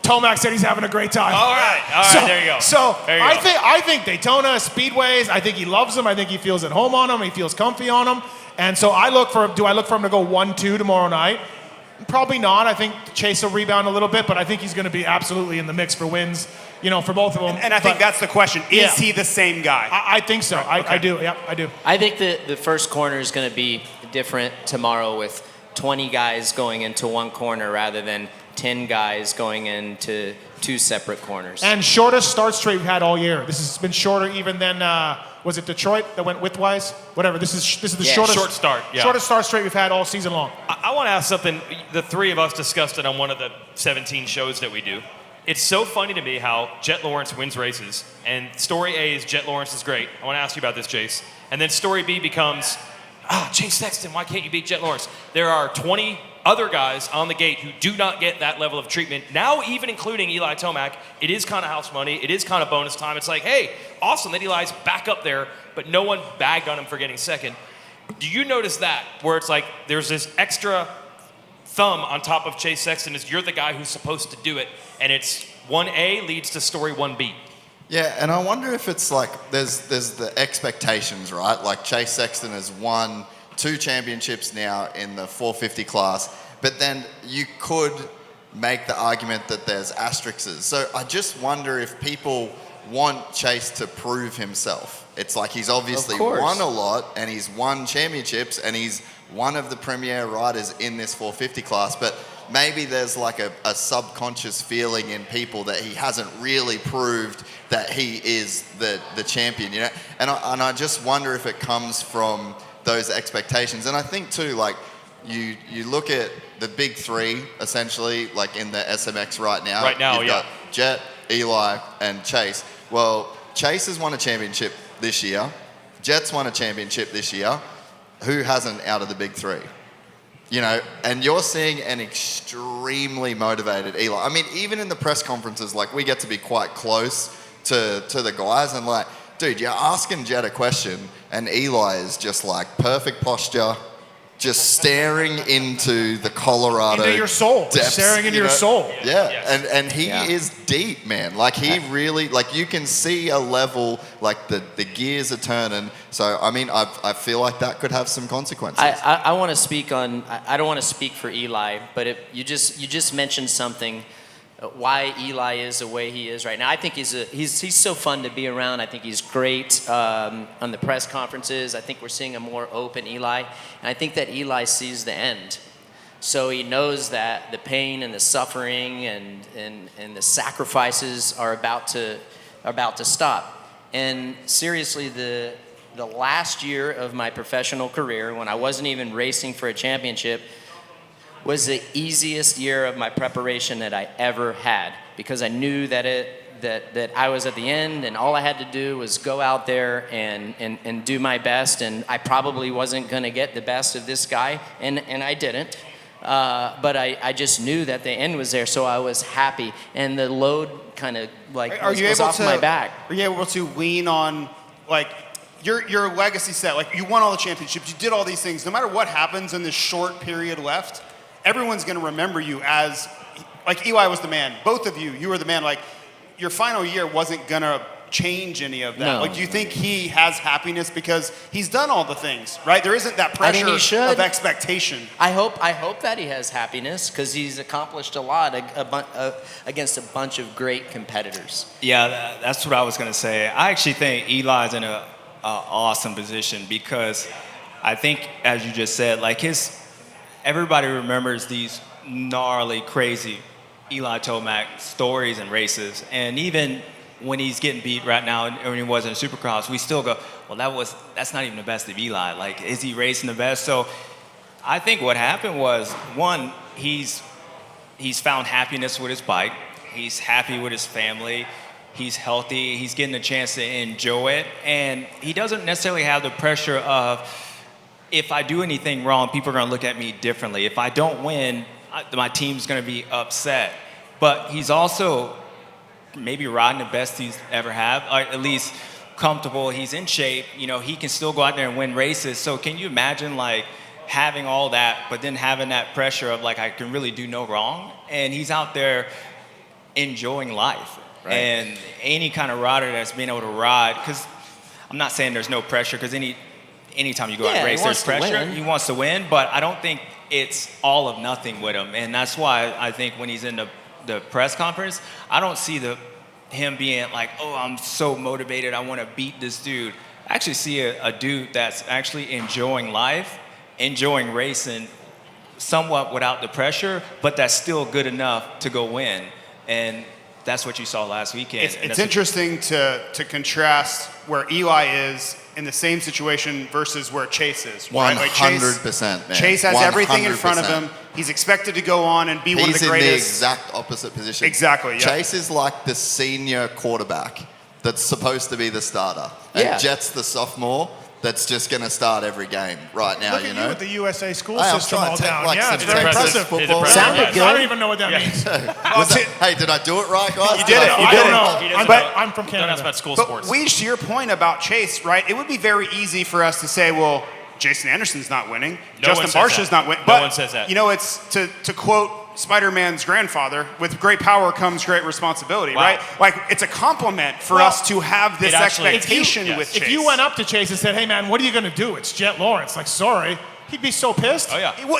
Tomac said he's having a great time. All right, there you go. So there you go. I think Daytona, Speedways, I think he loves them. I think he feels at home on them. He feels comfy on them. And so do I look for him to go 1-2 tomorrow night? Probably not. I think Chase will rebound a little bit, but I think he's going to be absolutely in the mix for wins, for both of them. And I think that's the question. Is he the same guy? I think so. Right, okay. I do. Yeah, I do. I think the first corner is going to be different tomorrow with 20 guys going into one corner rather than 10 guys going into 2 separate corners. And shortest start straight we've had all year. This has been shorter even than, was it Detroit that went widthwise? Whatever. This is the shortest short start. Yeah. Shortest start straight we've had all season long. I want to ask something. The 3 of us discussed it on one of the 17 shows that we do. It's so funny to me how Jet Lawrence wins races, and story A is Jet Lawrence is great. I want to ask you about this, Jase. And then story B becomes, Chase Sexton, why can't you beat Jet Lawrence? There are 20 other guys on the gate who do not get that level of treatment. Now, even including Eli Tomac, it is kind of house money. It is kind of bonus time. It's like, hey, awesome that Eli's back up there, but no one bagged on him for getting second. Do you notice that, where it's like there's this extra thumb on top of Chase Sexton is you're the guy who's supposed to do it, and it's 1A leads to story 1B. Yeah, and I wonder if it's like there's the expectations, right? Like Chase Sexton has won 2 championships now in the 450 class, but then you could make the argument that there's asterisks. So I just wonder if people want Chase to prove himself. It's like he's obviously won a lot, and he's won championships, and he's one of the premier riders in this 450 class, but maybe there's like a subconscious feeling in people that he hasn't really proved that he is the champion, And I just wonder if it comes from those expectations. And I think too, like you look at the big 3 essentially, like in the SMX right now. Right now, you've got Jet, Eli, and Chase. Well, Chase has won a championship this year. Jet's won a championship this year. Who hasn't out of the big 3? And you're seeing an extremely motivated Eli. I mean, even in the press conferences, like we get to be quite close to the guys, and like, dude, you're asking Jet a question, and Eli is just like perfect posture, just staring into the Colorado into your soul, depths, staring into your soul. Yeah, Yes. and he is deep, man. Like he really, like you can see a level, like the gears are turning. So I mean, I feel like that could have some consequences. I want to speak on. I don't want to speak for Eli, but you just mentioned something. Why Eli is the way he is right now. I think he's so fun to be around. I think he's great on the press conferences. I think we're seeing a more open Eli, and I think that Eli sees the end. So he knows that the pain and the suffering and the sacrifices are about to stop. And seriously, the last year of my professional career, when I wasn't even racing for a championship, was the easiest year of my preparation that I ever had, because I knew that I was at the end, and all I had to do was go out there and do my best, and I probably wasn't going to get the best of this guy, and I didn't. But I just knew that the end was there, so I was happy, and the load kind of was off my back. Are you able to lean on your legacy set? Like, you won all the championships, you did all these things. No matter what happens in this short period left, everyone's going to remember you as, like, Eli was the man. Both of you were the man. Like, your final year wasn't going to change any of that. No. Like, do you think he has happiness because he's done all the things, right? There isn't that pressure of expectation. I hope that he has happiness, because he's accomplished a lot against a bunch of great competitors. Yeah, that's what I was going to say. I actually think Eli's in a awesome position, because I think, as you just said, like, everybody remembers these gnarly, crazy Eli Tomac stories and races, and even when he's getting beat right now, and when he was in Supercross, we still go, well, that's not even the best of Eli. Like, is he racing the best? So I think what happened was, one, he's found happiness with his bike. He's happy with his family. He's healthy. He's getting a chance to enjoy it. And he doesn't necessarily have the pressure of, if I do anything wrong, people are going to look at me differently. If I don't win, my team's going to be upset. But he's also maybe riding the best he's ever had, or at least comfortable. He's in shape. You know, he can still go out there and win races. So can you imagine, like, having all that, but then having that pressure of, like, I can really do no wrong? And he's out there enjoying life. Right. And any kind of rider that's been able to ride, because I'm not saying there's no pressure, because anytime you go out and race, there's pressure. He wants to win, but I don't think it's all of nothing with him. And that's why I think when he's in the press conference, I don't see him being like, oh, I'm so motivated, I want to beat this dude. I actually see a dude that's actually enjoying life, enjoying racing, somewhat without the pressure, but that's still good enough to go win. And that's what you saw last weekend. It's interesting to contrast where Eli is in the same situation versus where Chase is. Right? 100%, man. Chase has 100%. Everything in front of him. He's expected to go on and be one of the greatest. He's in the exact opposite position. Exactly, yeah. Chase is like the senior quarterback that's supposed to be the starter. And Jet's the sophomore that's just going to start every game right now, Look at you with the USA school Hey, system all down. Like, yeah, it's very impressive. Football. Sounded good. I don't even know what that means. Hey, did I do it right, guys? You did it. I don't know. I'm from Canada. Don't ask about school But sports. to your point about Chase, right, it would be very easy for us to say, well, Jason Anderson's not winning. Justin Barcia's not winning. No one says that. You know, it's to quote Spider-Man's grandfather, with great power comes great responsibility, right? Like, it's a compliment for us to have this expectation with Chase. If you went up to Chase and said, hey, man, what are you going to do? It's Jet Lawrence. Like, sorry. He'd be so pissed. Oh, yeah. He would,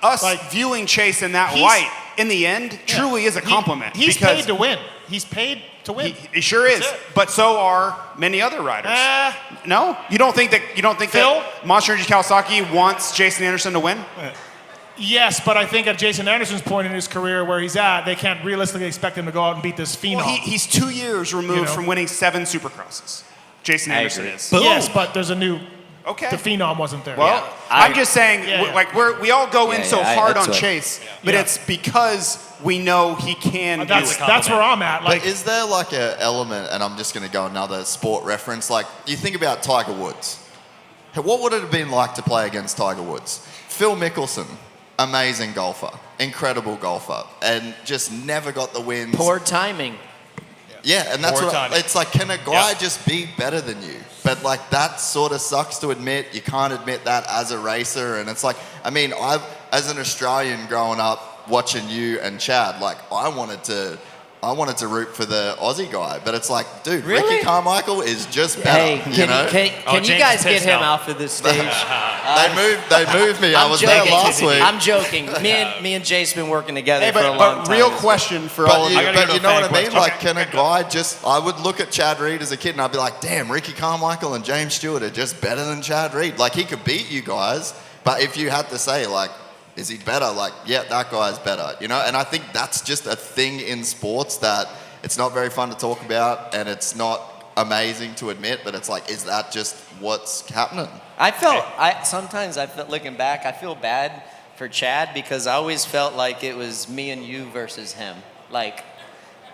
but viewing Chase in that light, in the end, truly is a compliment. He's paid to win. He's paid to win. He sure is. But so are many other riders. No? You don't think that Monster Energy Kawasaki wants Jason Anderson to win? Yes, but I think at Jason Anderson's point in his career where he's at, they can't realistically expect him to go out and beat this phenom. Well, he's 2 years removed from winning 7 Supercrosses. Jason Anderson is. Yes, but there's a new... Okay. The phenom wasn't there. Well, I'm just saying, like, we all go in so hard on Chase, but it's because we know he can do it. That's where I'm at. Like, but is there like an element, and I'm just going to go another sport reference, like you think about Tiger Woods. What would it have been like to play against Tiger Woods? Phil Mickelson. Amazing golfer, incredible golfer, and just never got the wins. Poor timing. Yeah, and that's it's like, can a guy just be better than you? But like, that sort of sucks to admit. You can't admit that as a racer, and it's like, I mean, as an Australian growing up watching you and Chad, like, I wanted to root for the Aussie guy, but it's like, dude, really? Ricky Carmichael is just better. Can you guys get him off of this stage? They moved me. I was there last week. I'm joking. Me and Jase been working together for a long time. But real question for all of you. But you know what I mean? Like, can a guy I would look at Chad Reed as a kid and I'd be like, damn, Ricky Carmichael and James Stewart are just better than Chad Reed. Like, he could beat you guys, but if you had to say, like, is he better? Like, yeah, that guy's better, you know? And I think that's just a thing in sports that it's not very fun to talk about and it's not amazing to admit, but it's like, is that just what's happening? Sometimes looking back, I feel bad for Chad because I always felt like it was me and you versus him. Like,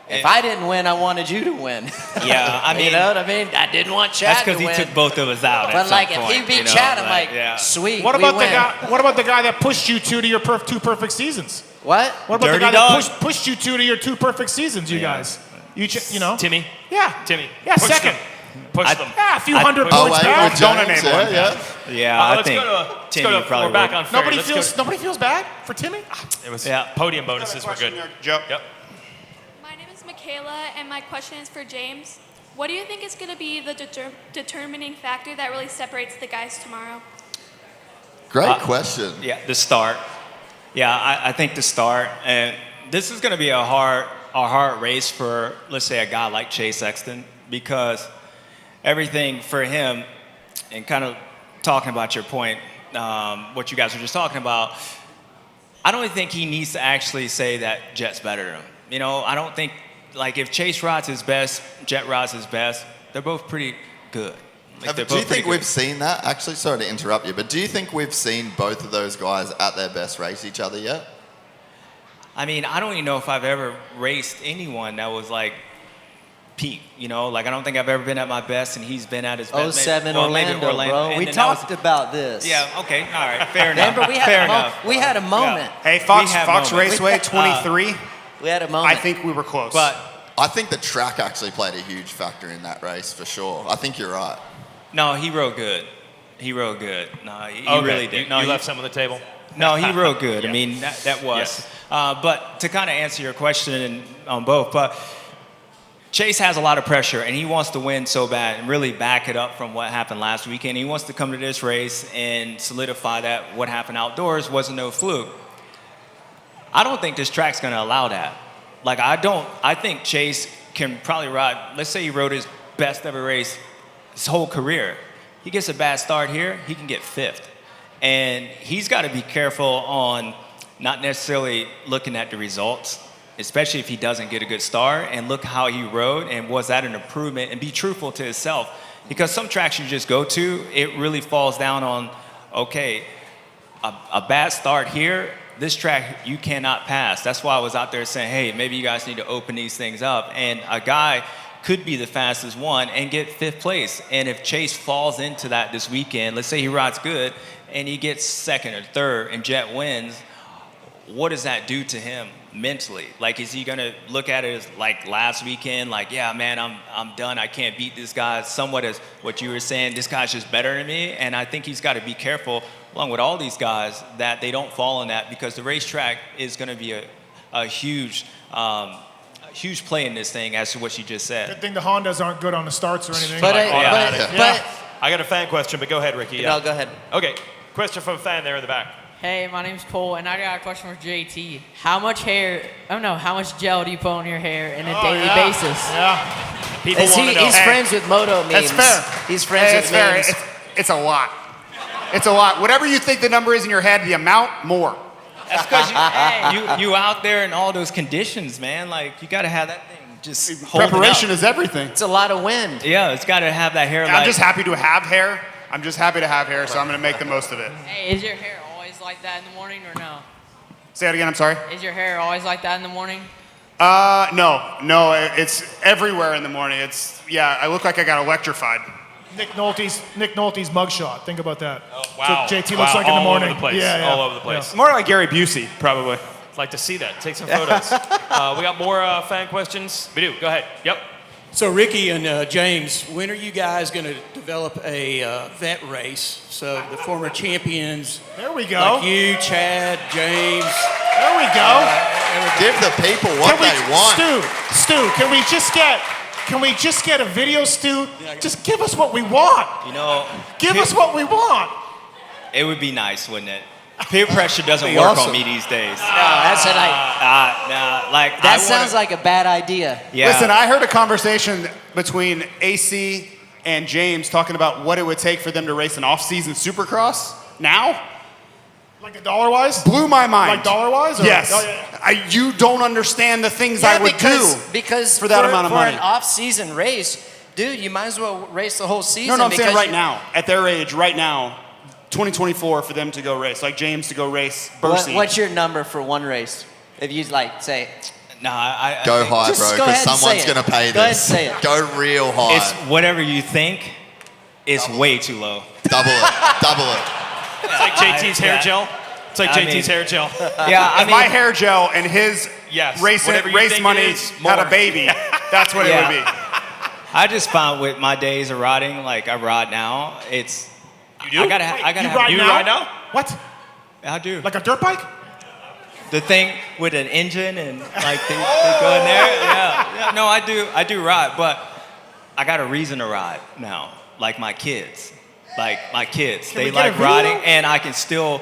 if I didn't win, I wanted you to win. Yeah, I mean, you know what I mean? I didn't want Chad that's to win. because he took both of us out. But at like, some if point, he beat you know, Chad, I'm like, yeah. sweet. What we about the win. guy? What about the guy that pushed you two to your two perfect seasons? What? What about Dirty the guy dog. that pushed you two to your 2 perfect seasons? You guys, you know, Timmy. Yeah, Timmy. Yeah, Push second. them. Push them. Yeah, a few I'd hundred push- points wait, back. with Don't James, enable him. Yeah, I let's think go to, Timmy probably we're back would. on fair. Nobody feels bad for Timmy. It was Yeah. podium bonuses were good. Joe. Yep. My name is Michaela, and my question is for James. What do you think is going to be the determining factor that really separates the guys tomorrow? Great question. Yeah, the start. Yeah, I think the start, and this is going to be a hard race for, let's say, a guy like Chase Sexton, because everything for him, and kind of talking about your point, what you guys were just talking about, I don't think he needs to actually say that Jet's better than him. You know, I don't think, like, if Chase rides his best, Jet rides his best, they're both pretty good. Like, they're Do you both pretty think good. we've seen that? Actually, sorry to interrupt you, but do you think we've seen both of those guys at their best race each other yet? I mean, I don't even know if I've ever raced anyone that was like peak, you know? Like, I don't think I've ever been at my best and he's been at his best. 07 Well, maybe Orlando, bro. and We then that was- talked about this. Yeah, okay, all right, fair enough. Remember, fair enough. we had a moment. Hey, Fox We have Fox moments. Raceway 23. We had a moment. I think we were close. But I think the track actually played a huge factor in that race, for sure. I think you're right. no, he rode good. He rode good. No, he Okay, really did. No, You he, left some on the table. no, he rode good. Yeah. I mean, that was. Yes. But to kind of answer your question on both, but Chase has a lot of pressure, and he wants to win so bad and really back it up from what happened last weekend. He wants to come to this race and solidify that what happened outdoors wasn't no fluke. I don't think this track's going to allow that. Like, I think Chase can probably ride, let's say he rode his best ever race his whole career. He gets a bad start here, he can get 5th. And he's got to be careful on not necessarily looking at the results, especially if he doesn't get a good start, and look how he rode and was that an improvement, and be truthful to himself. Because some tracks you just go to, it really falls down on, okay, a bad start here, this track you cannot pass. That's why I was out there saying, hey, maybe you guys need to open these things up. And a guy could be the fastest one and get 5th place. And if Chase falls into that this weekend, let's say he rides good and he gets 2nd or 3rd and Jet wins, what does that do to him mentally? Like, is he gonna look at it as like last weekend, like, yeah, man, I'm done, I can't beat this guy, somewhat as what you were saying, this guy's just better than me? And I think he's got to be careful, along with all these guys, that they don't fall in that, because the racetrack is gonna be a huge play in this thing, as to what you just said. Good thing the Hondas aren't good on the starts or anything. But, Like, I got a fan question, but go ahead, Ricky. Yeah. no, go ahead. Okay, question from a fan there in the back. Hey, my name's Cole, and I got a question for JT. How much gel do you put on your hair on a daily basis? Yeah. People want to know. He's friends with Moto memes. That's fair. He's friends with fair. memes. It's a lot. It's a lot. Whatever you think the number is in your head, the amount, more. That's because you out there in all those conditions, man. Like, you got to have that thing just hold Preparation it up. is everything. It's a lot of wind. Yeah, it's got to have that hair. I'm just happy to have hair. So I'm going to make the most of it. Hey, is your hair always like that in the morning or no? Say it again, I'm sorry. Is your hair always like that in the morning? No, it's everywhere in the morning. I look like I got electrified. Nick Nolte's mugshot. Think about that. Wow. That's what JT looks like in the All morning. over the place. Yeah. All over the place. More like Gary Busey, probably. I'd like to see that. Take some photos. We got more fan questions. We do. Go ahead. Yep. So Ricky and James, when are you guys going to develop a vet race? So the former champions, There we go. like you, Chad, James. There we go. Give the people what they want. Stu, can we just get a video, Stu? Just give us what we want. You know, Give us what we want. it would be nice, wouldn't it? Peer pressure doesn't Be work awesome. on me these days. No, that's an Like, that sounds like a bad idea. Yeah. Listen, I heard a conversation between AC and James talking about what it would take for them to race an off-season Supercross now. Like $1-wise? Blew my mind. Like $1-wise? Or? Yes. Oh, yeah. You don't understand the things I would do. Because for that amount of money. For an off-season race, dude, you might as well race the whole season. No, I'm saying because right now. At their age, right now, 2024 for them to go race, like James to go race Bercy. What's your number for one race? If you like say, No, I Go think high, Just bro, go because ahead and someone's say it. going to pay Go ahead and this. say it. Go real high. it's whatever you think. It's way too low. Double it. Double it. It's like JT's hair gel. It's like I JT's mean- hair gel. Yeah, I If mean, my hair gel and his Yes, race whatever you think it money is, had more. a baby, that's what Yeah. it would be. I just found with my days of riding, like I ride now, it's. You do? I gotta You have. ride You now? ride now? What? I do. Like a dirt bike? The thing with an engine and like they go in there. Yeah. No, I do ride, but I got a reason to ride now. Like my kids. Like my kids. Can we They get a like video? riding and I can still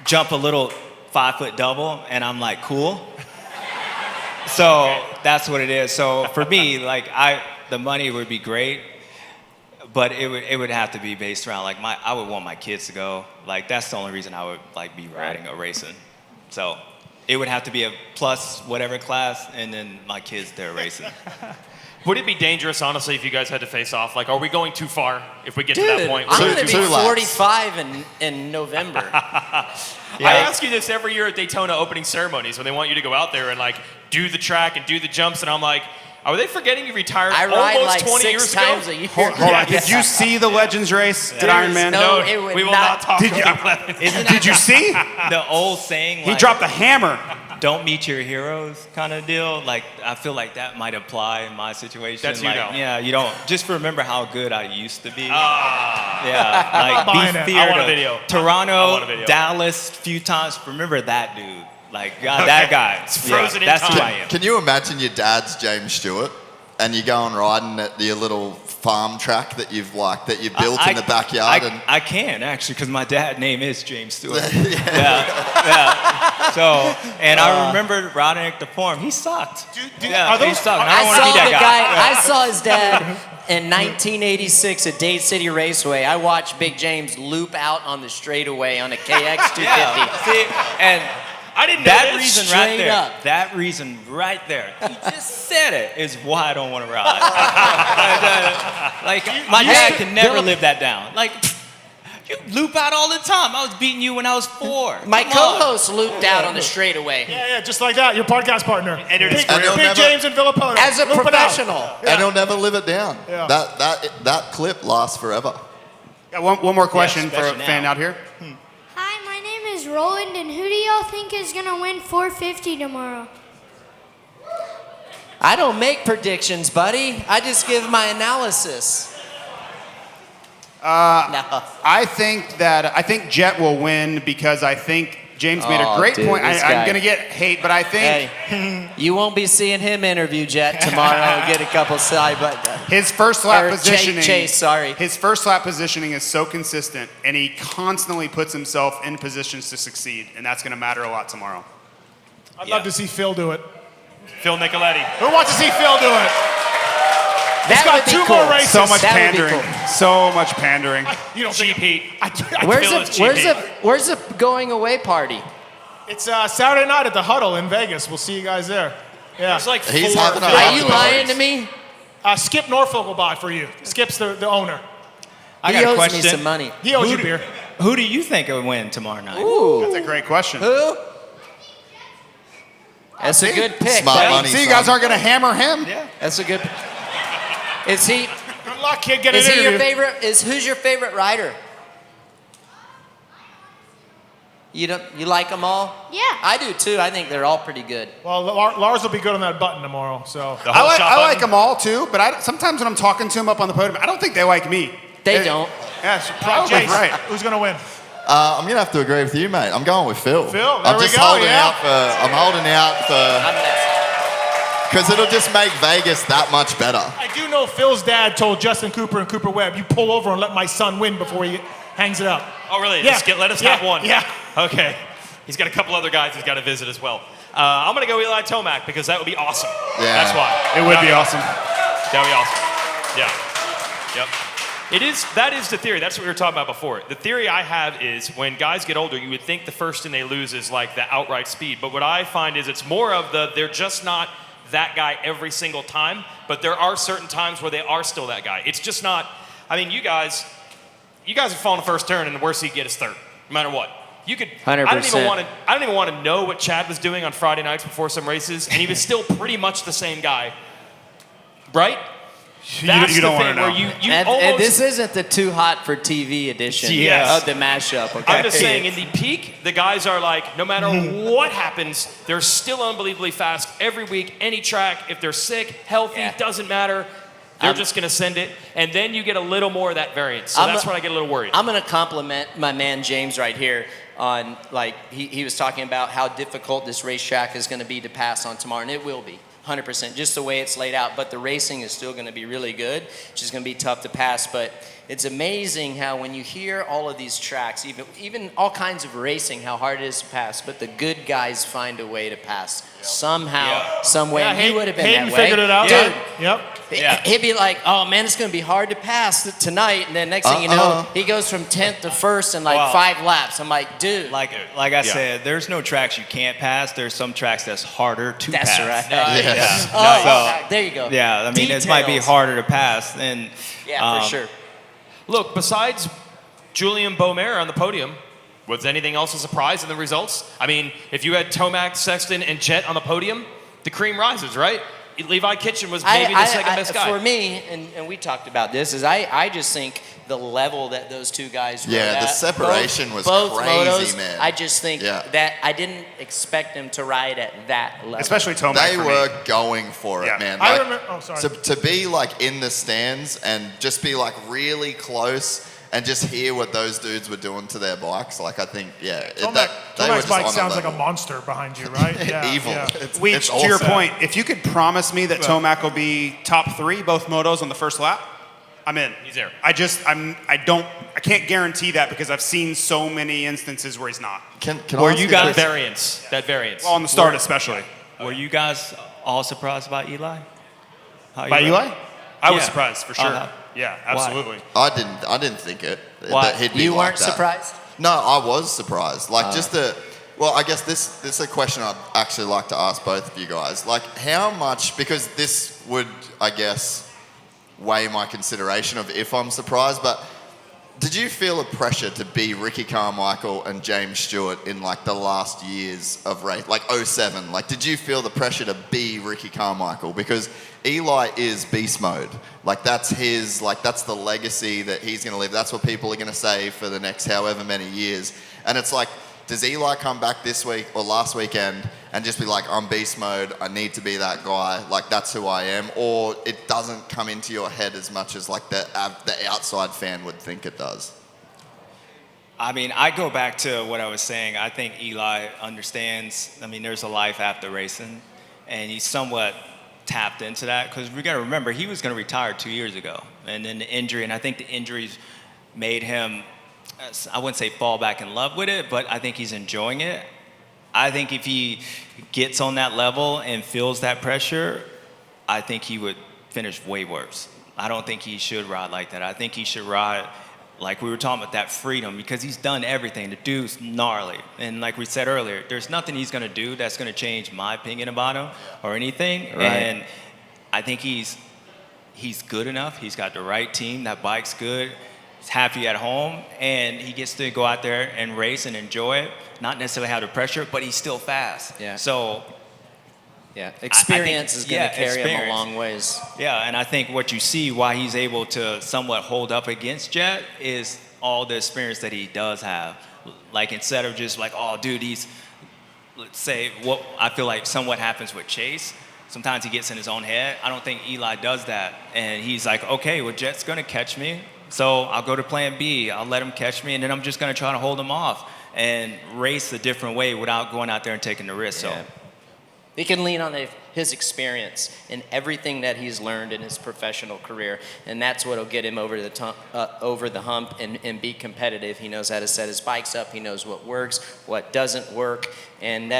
jump a little 5-foot double and I'm like cool. So that's what it is. So for me, like the money would be great, but it would have to be based around like I would want my kids to go. Like that's the only reason I would like be riding or racing. So it would have to be a plus whatever class, and then my kids they're racing. Would it be dangerous, honestly, if you guys had to face off? Like, are we going too far if we get to that dude, point? I'm Two- going to be two laps. 45 in November. I ask you this every year at Daytona opening ceremonies when they want you to go out there and like do the track and do the jumps, and I'm like, are they forgetting you retired I ride almost like 20 6 years times ago? a year. Hold on. Did you see the Legends race at Ironman? No, it would we will not talk Did you- about it. Did you see? The old saying, He like, dropped a hammer. "Don't meet your heroes" kind of deal. Like I feel like that might apply in my situation. That's you like, now. Yeah, you don't just remember how good I used to be. Ah. Yeah, like buying be it. feared I want a of. video. I want a Toronto, video. Dallas, few times. Remember that dude. Like God, that guy. It's frozen in That's time. who I am. Can you imagine your dad's James Stewart and you go and riding at your little farm track that you've built in the backyard? I can actually, because my dad's name is James Stewart. yeah. So, and I remember riding at the farm. He sucked. are he those- sucked. And I I don't want to saw be the that guy. guy. I saw his dad in 1986 at Dade City Raceway. I watched Big James loop out on the straightaway on a KX 250. Yeah. See, and I didn't know that this. reason right Straight there, up. that reason right there, he just said it, is why I don't want to ride. Like, my dad can never live that down. Like, you loop out all the time. I was beating you when I was 4. My Come on. co-host looped out on the straightaway. Yeah, just like that. Your podcast partner. Entered his Big, career. And Big he'll James and Villapoto. As a Loop it out. professional. And he'll never live it down. Yeah. That clip lasts forever. Got one more question for a especially fan now. out here. Hi, my name is Roland, and who do y'all think is gonna win 450 tomorrow? I don't make predictions, buddy. I just give my analysis. No. I think Jet will win because I think James made a Oh, great dude, point. this I'm guy. gonna get hate, but I think Hey, you won't be seeing him interview Jet tomorrow. Get a couple side, but his first lap or positioning. Chase, sorry. His first lap positioning is so consistent, and he constantly puts himself in positions to succeed, and that's gonna matter a lot tomorrow. I'd love to see Phil do it. Phil Nicoletti. Who wants to see Phil do it? That got would be 2 cool. more races. So much That would be pandering. cool. So much pandering. You don't Cheap think heat. Where's Phil is the cheap. where's the going away party? It's Saturday night at the Huddle in Vegas. We'll see you guys there. Yeah. It's like He's 4 having a- Phil- Are you After lying parties. to me? Skip Norfolk will buy for you. Skip's the owner. I He got a owes question. me some money. He owes you beer. Who do you think will win tomorrow night? Ooh. That's a great question. Who? That's a good pick. Smart buddy. money. See, you guys aren't gonna hammer him. Yeah. That's a good. Is he? Good luck, kid. Get an Is he your interview. favorite? Who's your favorite rider? You like them all? Yeah. I do too. I think they're all pretty good. Well, Lars will be good on that button tomorrow. So The whole shot I like button. them all too, but sometimes when I'm talking to him up on the podium, I don't think they like me. They don't. Yeah, probably Jace, right. who's gonna win? I'm going to have to agree with you, mate. I'm going with Phil. Phil, there I'm we just go, holding yeah. out for, I'm holding out for, I'm messing. because it'll just make Vegas that much better. I do know Phil's dad told Justin Cooper and Cooper Webb, "You pull over and let my son win before he hangs it up." Oh, really? Yeah. Let us Yeah. have one. Yeah. Okay. He's got a couple other guys he's got to visit as well. I'm going to go Eli Tomac because that would be awesome. Yeah. That's why. It would be awesome. That would be awesome. Yeah. Yep. That is the theory. That's what we were talking about before. The theory I have is when guys get older, you would think the first thing they lose is like the outright speed. But what I find is it's more of they're just not that guy every single time, but there are certain times where they are still that guy. It's just not, I mean, you guys, you guys would fall in the first turn, and the worst you get is third, no matter what. You could. 100%. I don't even want to know what Chad was doing on Friday nights before some races, and he was still pretty much the same guy, right? That's you don't the want to thing know. where you And almost. this isn't the too hot for TV edition Yes. of the mashup. Okay? I'm just saying, in the peak, the guys are like, no matter what happens, they're still unbelievably fast every week, any track. If they're sick, healthy, doesn't matter. They're just going to send it. And then you get a little more of that variance. So that's when I get a little worried. I'm going to compliment my man James right here on, like, he was talking about how difficult this racetrack is going to be to pass on tomorrow, and it will be. 100%, just the way it's laid out. But the racing is still going to be really good. It's just going to be tough to pass. But it's amazing how when you hear all of these tracks, even all kinds of racing, how hard it is to pass. But the good guys find a way to pass somehow, some way. And he would have been Hayden that way. figured it out. Dude, Yep. he'd be like, oh man, it's going to be hard to pass tonight. And then next thing you know, he goes from 10th to 1st in like 5 laps. I'm like, dude. Like I said, there's no tracks you can't pass. There's some tracks that's harder to That's pass. right. There you go. Yeah, I mean, it might be Details. harder to pass. And Yeah, for sure. Look, besides Julian Beaumer on the podium, was anything else a surprise in the results? I mean, if you had Tomac, Sexton, and Jet on the podium, the cream rises, right? Levi Kitchen was maybe the second best guy. For me, and we talked about this, is I just think the level that those two guys were at, the separation was both crazy, motos, man. I just think that I didn't expect them to ride at that level. Especially Tomac. They were going for it, man. I Like, remember. Oh, sorry. to be like in the stands and just be like really close and just hear what those dudes were doing to their bikes, like I think, they were Tomac's just bike on sounds like a level. monster behind you, right? Yeah, Evil. yeah. It's to your awesome. point, if you could promise me that Tomac will be top 3 both motos on the first lap, I'm in. He's there. I can't guarantee that because I've seen so many instances where he's not. Can Were I ask you a guys- question? That variance. Well, on the start especially. were you guys all surprised by Eli? By Eli? I was Yeah. surprised for sure. Uh-huh. Yeah, absolutely. I didn't think it. Why? That he'd be You like weren't that. surprised? No, I was surprised. Like well, I guess this is a question I'd actually like to ask both of you guys. Like how much, because this would, I guess, weigh my consideration of if I'm surprised, but did you feel a pressure to be Ricky Carmichael and James Stewart in like the last years of race, like 07? Like, did you feel the pressure to be Ricky Carmichael? Because Eli is beast mode. Like that's that's the legacy that he's going to leave. That's what people are going to say for the next however many years. And it's like, does Eli come back this week or last weekend and just be like, I'm beast mode, I need to be that guy, like that's who I am? Or it doesn't come into your head as much as like the outside fan would think it does? I mean, I go back to what I was saying. I think Eli understands, I mean, there's a life after racing, and he's somewhat tapped into that because we got to remember he was going to retire 2 years ago, and then the injury, and I think the injuries made him, I wouldn't say fall back in love with it, but I think he's enjoying it. I think if he gets on that level and feels that pressure, I think he would finish way worse. I don't think he should ride like that. I think he should ride like we were talking about, that freedom, because he's done everything. The dude's gnarly. And like we said earlier, there's nothing he's going to do that's going to change my opinion about him or anything. Right. And I think he's good enough. He's got the right team. That bike's good. He's happy at home, and he gets to go out there and race and enjoy it. Not necessarily have the pressure, but he's still fast. Yeah. So, experience is going to carry him a experience. long ways. Yeah, and I think what you see why he's able to somewhat hold up against Jet is all the experience that he does have. Like instead of just like, oh, dude, let's say what I feel like somewhat happens with Chase. Sometimes he gets in his own head. I don't think Eli does that. And he's like, okay, well, Jet's going to catch me. So I'll go to plan B. I'll let him catch me, and then I'm just going to try to hold him off and race a different way without going out there and taking the risk. Yeah. So He can lean on his experience and everything that he's learned in his professional career, and that's what will get him over the hump and be competitive. He knows how to set his bikes up. He knows what works, what doesn't work, and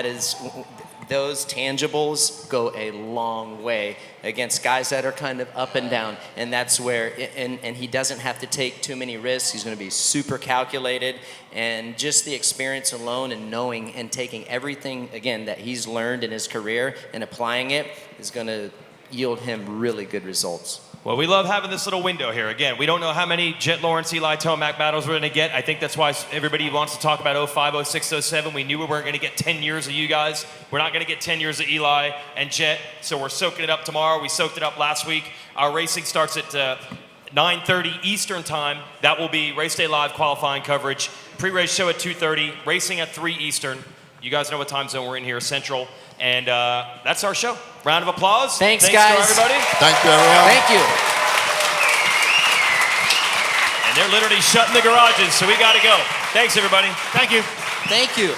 those tangibles go a long way against guys that are kind of up and down, and that's where, and he doesn't have to take too many risks. He's going to be super calculated, and just the experience alone and knowing and taking everything, again, that he's learned in his career and applying it is going to yield him really good results. Well, we love having this little window here. Again, we don't know how many Jet Lawrence, Eli Tomac battles we're going to get. I think that's why everybody wants to talk about 05, 06, 07. We knew we weren't going to get 10 years of you guys. We're not going to get 10 years of Eli and Jet, so we're soaking it up tomorrow. We soaked it up last week. Our racing starts at 9:30 Eastern time. That will be Race Day Live qualifying coverage. Pre-race show at 2:30, racing at 3 Eastern. You guys know what time zone we're in here, Central. And that's our show. Round of applause. Thanks guys. to everybody. Thank you, everyone. Thank you. And they're literally shutting the garages, so we got to go. Thanks, everybody. Thank you. Thank you.